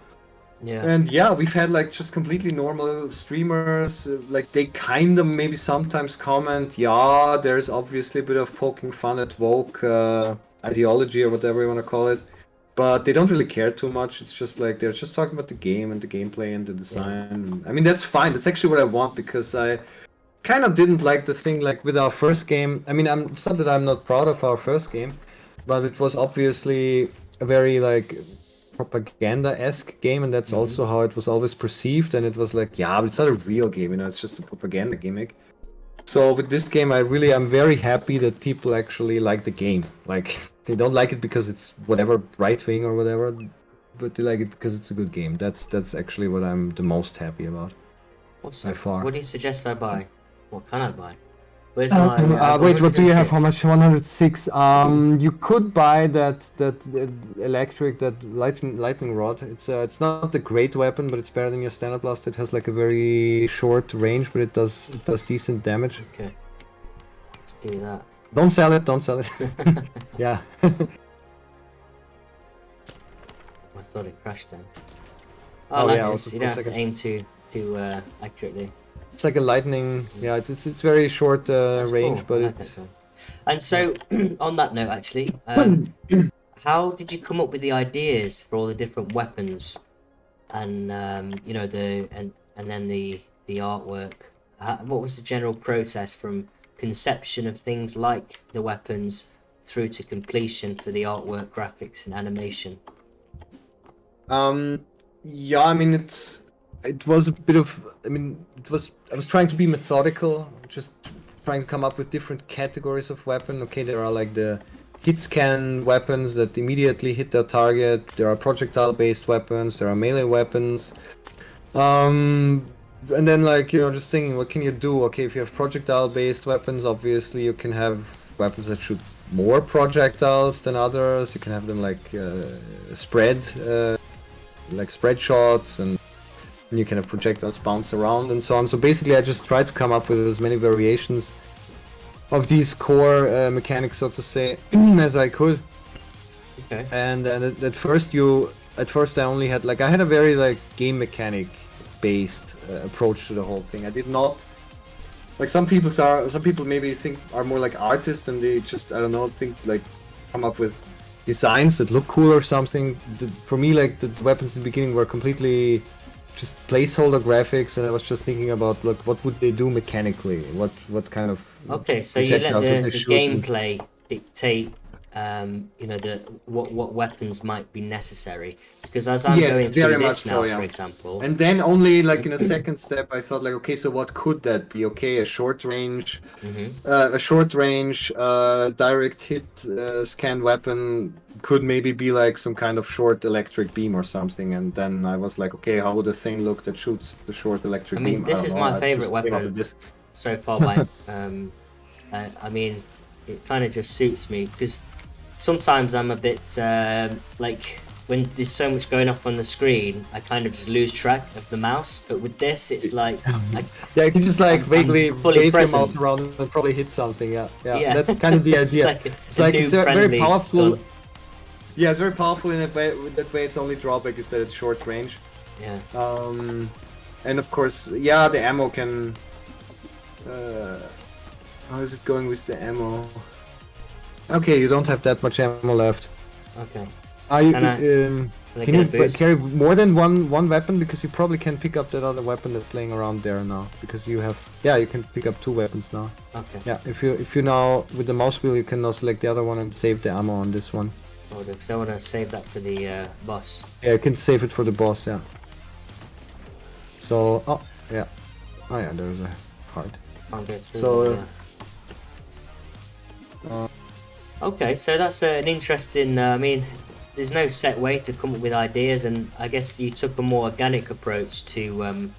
Yeah. And yeah, we've had like just completely normal streamers, like they kind of maybe sometimes comment, yeah, there's obviously a bit of poking fun at woke ideology or whatever you want to call it. but they don't really care too much. It's just like they're just talking about the game and the gameplay and the design. I mean, that's fine. That's actually what I want, because I kind of didn't like the thing like with our first game. I mean, it's not that I'm not proud of our first game, but it was obviously a very like propaganda-esque game, and that's also how it was always perceived. And it was like, yeah, but it's not a real game, you know, it's just a propaganda gimmick. So with this game, I'm very happy that people actually like the game. Like, they don't like it because it's whatever right-wing or whatever, but they like it because it's a good game. That's actually what I'm the most happy about. By far. What do you suggest I buy? What can I buy? Where's my? Wait, what do you have? How much? 106. You could buy that electric, that lightning rod. It's not a great weapon, but it's better than your standard blast. It has like a very short range, but it does decent damage. Okay, let's do that. Don't sell it. Don't sell it. Yeah. I thought it crashed then. Oh yeah. You don't have to aim too accurately. It's like a lightning. Yeah, it's very short range, cool. but it's. And so, on that note, actually, how did you come up with the ideas for all the different weapons, and you know, and then the artwork? What was the general process from conception of things like the weapons through to completion for the artwork, graphics, and animation? Yeah, I mean it was a bit of, I was trying to be methodical, just trying to come up with different categories of weapon. Okay, there are like the hit scan weapons that immediately hit their target, there are projectile based weapons, there are melee weapons. And then, like, you know, just thinking, what can you do? Okay, if you have projectile based weapons, obviously you can have weapons that shoot more projectiles than others. You can have them like spread shots, and you can have projectiles bounce around and so on. So basically I just tried to come up with as many variations of these core mechanics, so to say, as I could. Okay. And at first I only had like, I had a very like game mechanic based approach to the whole thing. I did not, like some people maybe think are more like artists, and they just, I don't know, think like come up with designs that look cool or something. For me, like the weapons in the beginning were completely just placeholder graphics, and I was just thinking about, look, what would they do mechanically? What kind of so you let the gameplay dictate, you know, what weapons might be necessary, because as I'm going through this now, for example, and then only like in a second step I thought like, okay, so what could that be? Okay, a short range direct hit scan weapon could maybe be like some kind of short electric beam or something. And then I was like, okay, how would a thing look that shoots the short electric beam? This is my favorite weapon so far. By I mean, it kind of just suits me, because sometimes I'm a bit like, when there's so much going off on the screen, I kind of just lose track of the mouse. But with this, it's like yeah, you can just like vaguely wave your mouse around and probably hit something. Yeah. That's kind of the idea. It's very powerful. Yeah, it's very powerful in that way. That way, its only drawback is that it's short range. Yeah. And of course, yeah, the ammo can. How is it going with the ammo? Okay, you don't have that much ammo left. Okay. Can you carry more than one weapon? Because you probably can pick up that other weapon that's laying around there now. Because you have, you can pick up 2 weapons now. Okay. Yeah, if you now with the mouse wheel, you can now select the other one and save the ammo on this one. Oh, because I want to save that for the boss. Yeah, you can save it for the boss. Yeah. So, there's a heart. Can't go through. So. Okay, so that's an interesting. I mean, there's no set way to come up with ideas, and I guess you took a more organic approach to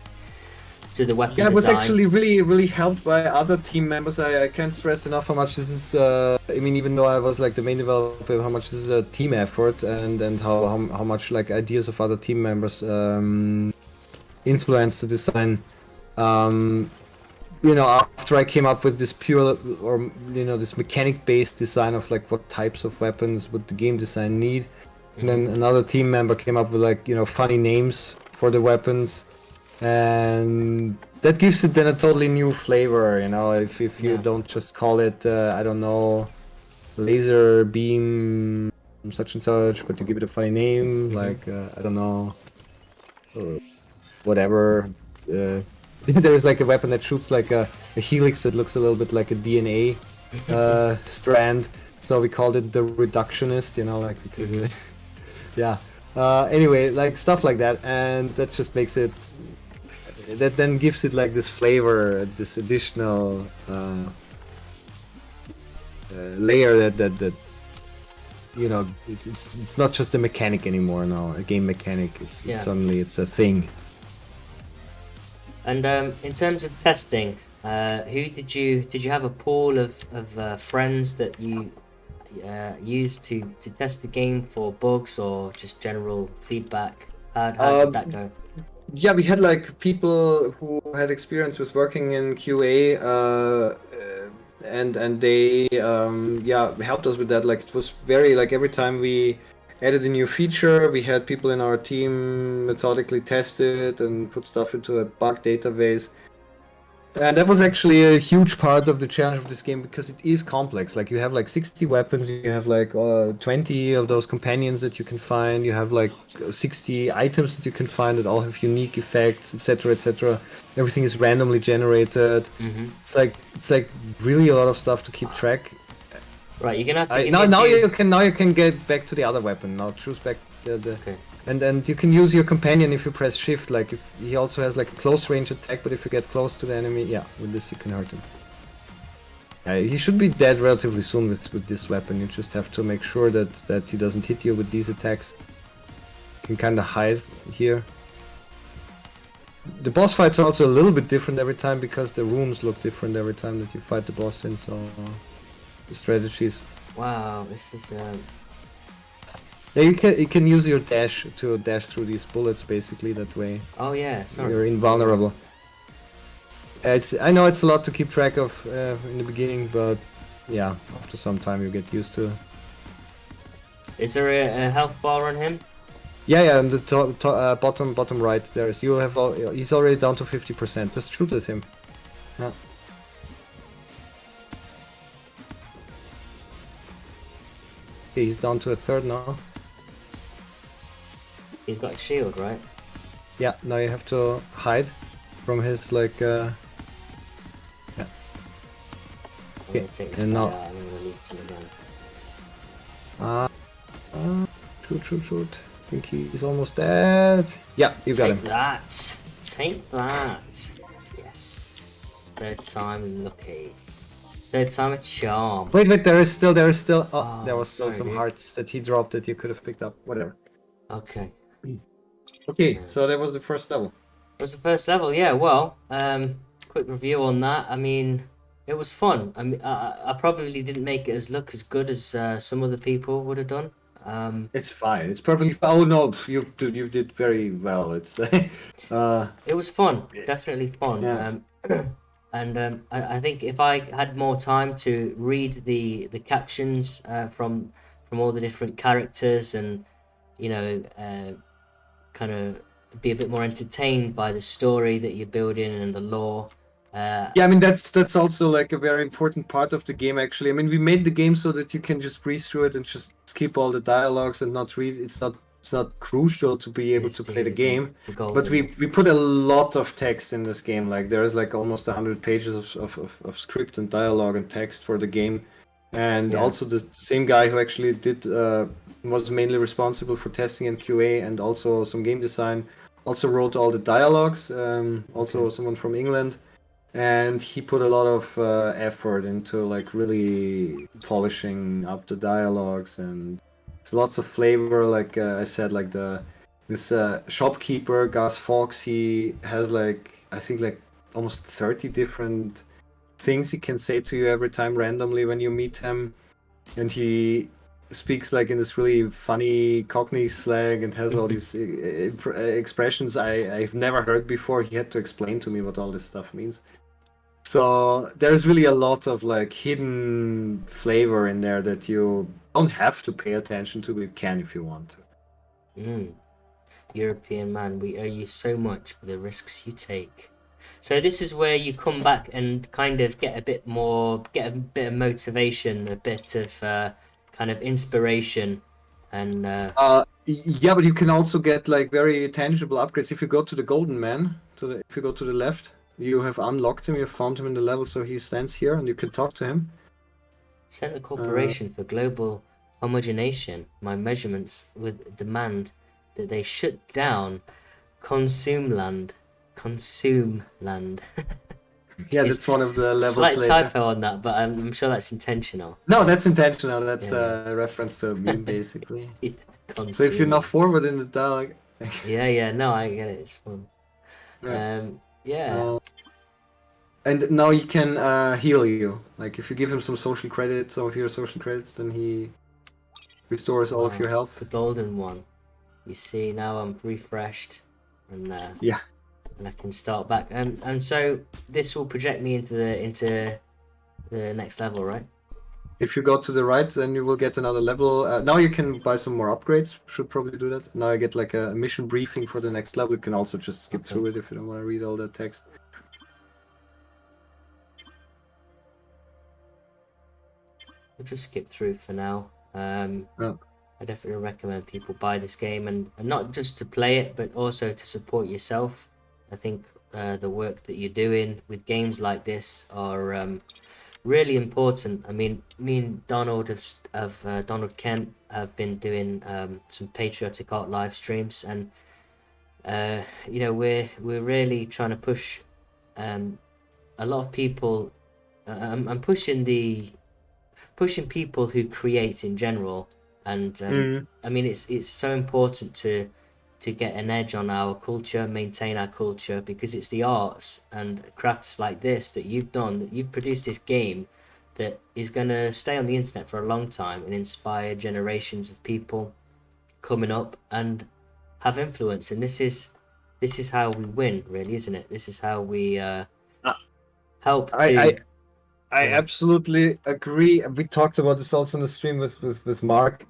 the weapon design. Yeah, it was actually really helped by other team members. I can't stress enough how much this is. I mean, even though I was like the main developer, how much this is a team effort, and how much like ideas of other team members influenced the design. You know, after I came up with this pure, or you know, this mechanic-based design of like what types of weapons would the game design need, and then another team member came up with like, you know, funny names for the weapons, and that gives it then a totally new flavor. You know, if you don't just call it I don't know, laser beam such and such, but you give it a funny name, Mm-hmm. like I don't know, whatever. There's like a weapon that shoots like a helix that looks a little bit like a DNA strand. So we called it the reductionist, you know, like because yeah. Anyway, like stuff like that, and that just makes it. That then gives it like this flavor, this additional layer that you know it's not just a mechanic anymore now, a game mechanic. It's suddenly it's a thing. And in terms of testing, who did you have a pool of friends that you used to test the game for bugs or just general feedback? How did that go? Yeah, we had like people who had experience with working in QA, and they yeah helped us with that. Like it was very like every time we added a new feature, we had people in our team methodically test it and put stuff into a bug database. And that was actually a huge part of the challenge of this game because it is complex. Like you have like 60 weapons, you have like 20 of those companions that you can find, you have like 60 items that you can find that all have unique effects, etc., etc. Everything is randomly generated. Mm-hmm. It's like really a lot of stuff to keep track. Right, you're gonna have to give Now me a now few... you can get back to the other weapon. Now choose back the Okay. and you can use your companion if you press shift. Like if he also has like a close range attack, but if you get close to the enemy, yeah, with this you can hurt him. He should be dead relatively soon with this weapon. You just have to make sure that he doesn't hit you with these attacks. You can kind of hide here. The boss fights are also a little bit different every time because the rooms look different every time that you fight the boss in. So the strategies. Wow, this is Yeah, you can use your dash to dash through these bullets basically that way. oh yeah, sorry. You're invulnerable. I know it's a lot to keep track of in the beginning, but yeah, after some time you get used to. Is there a health bar on him? Yeah, and the bottom right there is. You have he's already down to 50%. Just shoot at him. Yeah. Okay, he's down to a third now. He's got a shield, right? Yeah, now you have to hide from his like. Yeah. I'm Okay, gonna take this and guy now. out. I'm gonna release him again. Shoot. I think he's almost dead. Yeah, you got him. Take that! Take that! Yes. Third time lucky. Third time a charm. Wait, there is still. Oh, Oh, there was still sorry, some dude. hearts that he dropped that you could have picked up. Whatever. Okay. Okay, Yeah. so that was the first level. It was the first level, yeah. Well, quick review on that. I mean, it was fun. I mean, I probably didn't make it look as good as some other people would have done. It's fine. It's perfectly fine. Oh no, you did very well. It's It was fun, definitely fun. yeah. And I think if I had more time to read the captions from all the different characters and you know kind of be a bit more entertained by the story that you're building and the lore. Yeah, I mean that's also like a very important part of the game actually. I mean we made the game so that you can just breeze through it and just skip all the dialogues and not read. It's not crucial to be able to play the game. But we put a lot of text in this game. Like there is like almost 100 pages of script and dialogue and text for the game. And Yeah. also the same guy who actually did was mainly responsible for testing and QA and also some game design. Also wrote all the dialogues. Also someone from England. And he put a lot of effort into like really polishing up the dialogues and lots of flavor. Like I said, like this shopkeeper Gus Fox, he has like I think like almost 30 different things he can say to you every time randomly when you meet him, and he speaks like in this really funny Cockney slang and has all these expressions I've never heard before. He had to explain to me what all this stuff means. So there's really a lot of like hidden flavor in there that you don't have to pay attention to, but you can if you want to. European man, we owe you so much for the risks you take. So this is where you come back and kind of get a bit of motivation, a bit of kind of inspiration And Yeah, but you can also get like very tangible upgrades if you go to the golden man. If you go to the left, you have unlocked him. You found him in the level, so he stands here, and you can talk to him. sent the Corporation for Global Homogenation my measurements with demand that they shut down Consume Land. Consume Land. Yeah, that's one of the levels Slight later. typo on that, but I'm sure that's intentional. No, that's intentional. That's Yeah. a reference to a meme, basically. So if you're Consume not Land. forward in the dialogue, Yeah, no, I get it. It's fun. right. Yeah. And now he can heal you. Like if you give him some social credits, some of your social credits, then he restores all of your health. The golden one. You see, now I'm refreshed, and Yeah. and I can start back. And so this will project me into the next level, right? If you go to the right, then you will get another level. Now you can buy some more upgrades. Should probably do that. Now I get like a mission briefing for the next level. You can also just skip through it if you don't want to read all the text. We'll just skip through for now. I definitely recommend people buy this game, and not just to play it, but also to support yourself. I think the work that you're doing with games like this are really important. I mean, me and Donald of Donald Kent have been doing some patriotic art live streams, and you know, we're really trying to push a lot of people. I'm pushing people who create in general, and I mean, it's so important to get an edge on our culture, maintain our culture, because it's the arts and crafts like this that you've done, that you've produced this game that is going to stay on the internet for a long time and inspire generations of people coming up and have influence. And this is how we win, really, isn't it? This is how we help to. I absolutely agree. We talked about this also on the stream with Mark.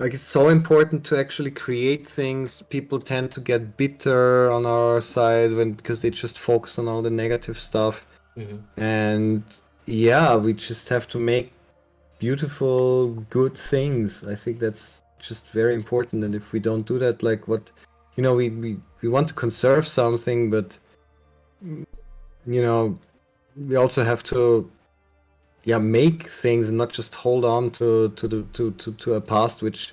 Like it's so important to actually create things. People tend to get bitter on our side because they just focus on all the negative stuff. And yeah, we just have to make beautiful, good things. I think that's just very important. And if we don't do that, like what, you know, we want to conserve something, but you know, we also have to make things and not just hold on to a past which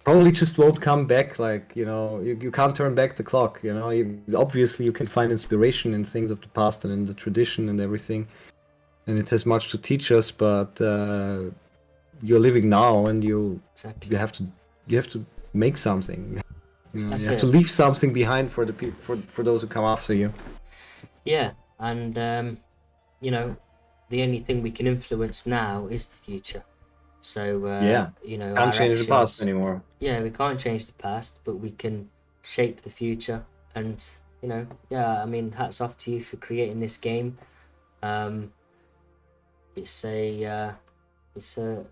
probably just won't come back. Like, you know, you can't turn back the clock, you know. Obviously you can find inspiration in things of the past and in the tradition and everything, and it has much to teach us, but you're living now, and you have to make something, you know. You have to leave something behind for the for those who come after you. Yeah, and you know, the only thing we can influence now is the future. So you know, can't change the past anymore. Yeah, we can't change the past, but we can shape the future. And you know, yeah, I mean, hats off to you for creating this game. It's a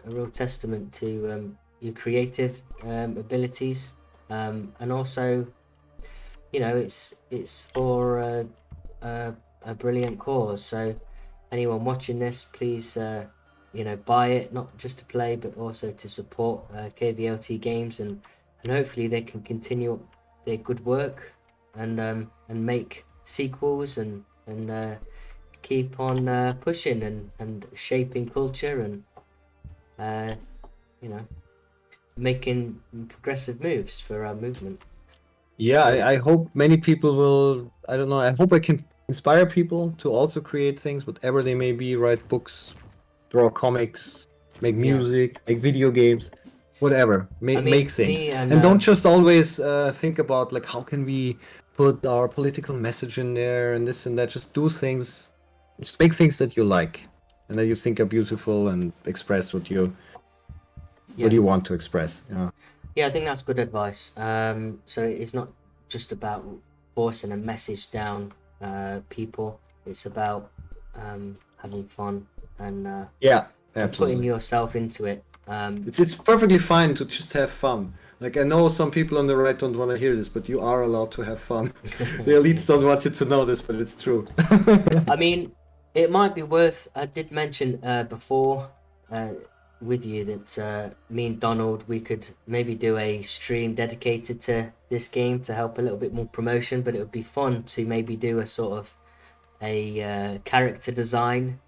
real testament to your creative abilities, and also, you know, it's for a brilliant cause. So anyone watching this, please you know, buy it, not just to play but also to support KVLT Games, and hopefully they can continue their good work and make sequels and keep on pushing and shaping culture and you know, making progressive moves for our movement. Yeah, I hope many people will, I don't know, I hope I can inspire people to also create things, whatever they may be, write books, draw comics, make music, make video games, whatever, make things. And don't just always think about like how can we put our political message in there and this and that. Just do things, just make things that you like and that you think are beautiful and express what you want to express. Yeah, I think that's good advice. So it's not just about forcing a message down people. It's about having fun and putting yourself into it. It's perfectly fine to just have fun. Like, I know some people on the right don't want to hear this, but you are allowed to have fun. The elites don't want you to know this, but it's true. I mean, it might be worth. I did mention before with you that me and Donald, we could maybe do a stream dedicated to this game to help a little bit more promotion, but it would be fun to maybe do a sort of a character design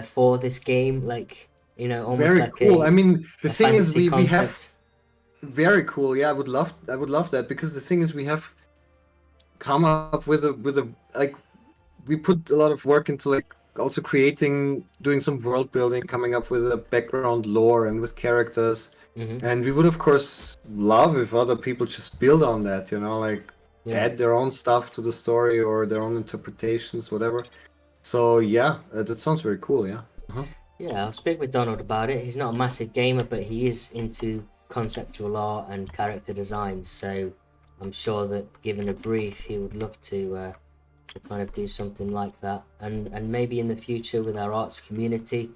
for this game, like almost Very like cool. I mean, the a thing is, fantasy we have concept. very cool. Yeah, I would love that, because the thing is, we have come up with a like, we put a lot of work into like also doing some world building, coming up with a background lore and with characters. Hmm. And we would of course love if other people just build on that, like Yeah. add their own stuff to the story or their own interpretations, whatever. So yeah, that sounds very cool. Yeah. Uh-huh. Yeah, I'll speak with Donald about it. He's not a massive gamer, but he is into conceptual art and character design. So I'm sure that given a brief, he would love to kind of do something like that. And maybe in the future with our arts community,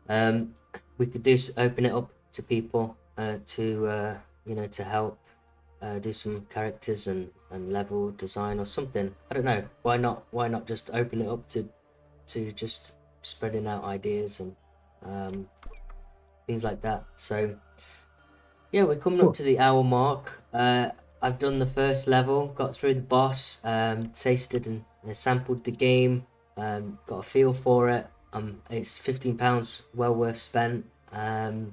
um, we could open it up to people to help do some characters and level design or something. I don't know. Why not just open it up to just spreading out ideas and um, things like that. So yeah, we're coming up Cool. to the hour mark. I've done the first level, got through the boss, tasted and sampled the game, got a feel for it. It's £15 well worth spent.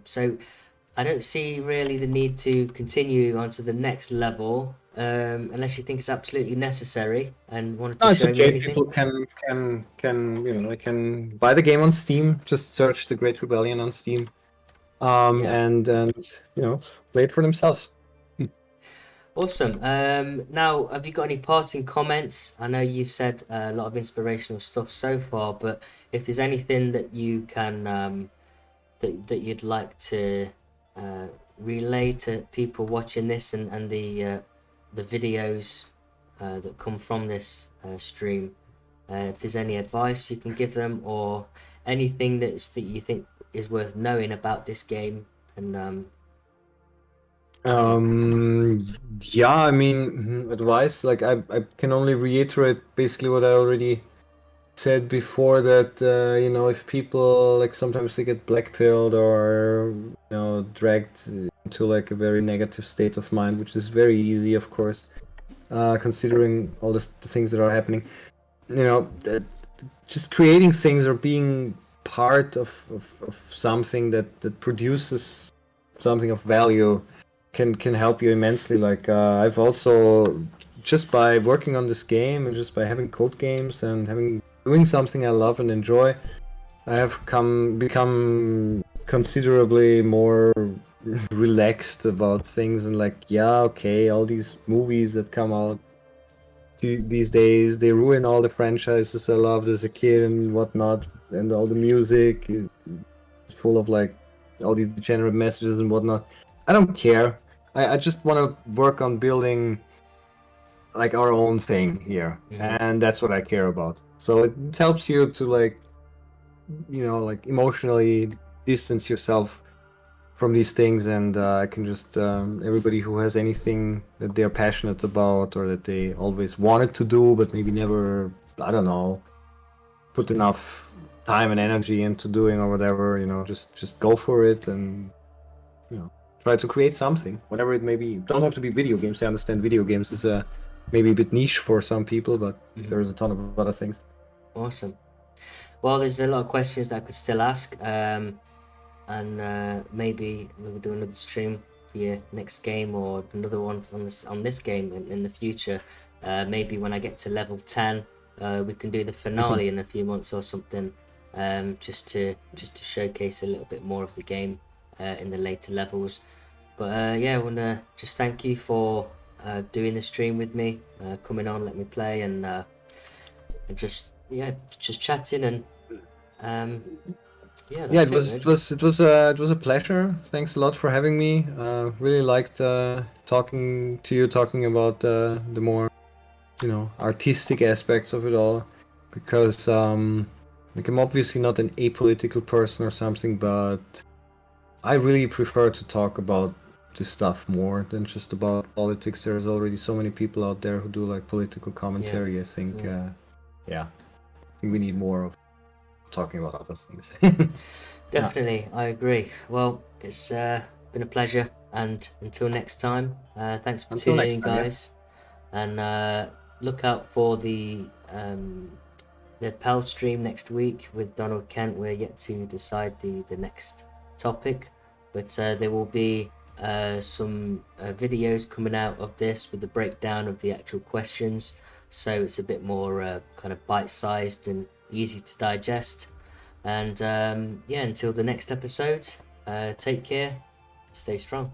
So I don't see really the need to continue on to the next level, unless you think it's absolutely necessary and wanted to No, it's show me okay. anything. People can they can buy the game on Steam. Just search The Great Rebellion on Steam, Yeah. and play it for themselves. Awesome. Now, have you got any parting comments? I know you've said a lot of inspirational stuff so far, but if there's anything that you can that you'd like to relay to people watching this and the videos that come from this stream, if there's any advice you can give them or anything that you think is worth knowing about this game, and yeah. Yeah, I mean, advice, like I can only reiterate basically what I already said before, that if people, like, sometimes they get blackpilled or dragged into like a very negative state of mind, which is very easy, of course, considering all the things that are happening. Just creating things or being part of something that produces something of value can help you immensely. Like, I've also, just by working on this game and just by having code games and doing something I love and enjoy, I have become considerably more relaxed about things, and like, yeah, okay, all these movies that come out these days, they ruin all the franchises I loved as a kid and whatnot, and all the music is full of like all these degenerate messages and whatnot. I don't care. I just want to work on building like our own thing here, Hmm. and that's what I care about. So it helps you to like like emotionally distance yourself from these things, and I can just everybody who has anything that they're passionate about or that they always wanted to do but maybe never, I don't know, put enough time and energy into doing or whatever, just go for it and try to create something, whatever it may be. Don't have to be video games. I understand video games is maybe a bit niche for some people, but Hmm. there's a ton of other things. Awesome. Well, there's a lot of questions that I could still ask, and maybe we'll do another stream for your next game or another one on this game in the future. Maybe when I get to level 10, we can do the finale in a few months or something, just to showcase a little bit more of the game in the later levels. But yeah, I want to just thank you for doing the stream with me, coming on, let me play, and just chatting, and um, yeah, Yeah, that's it really. it was a pleasure. Thanks a lot for having me. Really liked talking about the more artistic aspects of it all, because like, I'm obviously not an apolitical person or something, but I really prefer to talk about this stuff more than just about politics. There's already so many people out there who do like political Yeah, commentary. I think yeah. yeah, I think we need more of talking about other things. Definitely, I agree. Well, it's been a pleasure, and until next time, thanks for Until tuning next in, time, yeah. guys, and look out for the PAL stream next week with Donald Kent. We're yet to decide the next topic, but there will be some videos coming out of this with the breakdown of the actual questions, so it's a bit more kind of bite-sized and easy to digest. And yeah, until the next episode, take care, stay strong.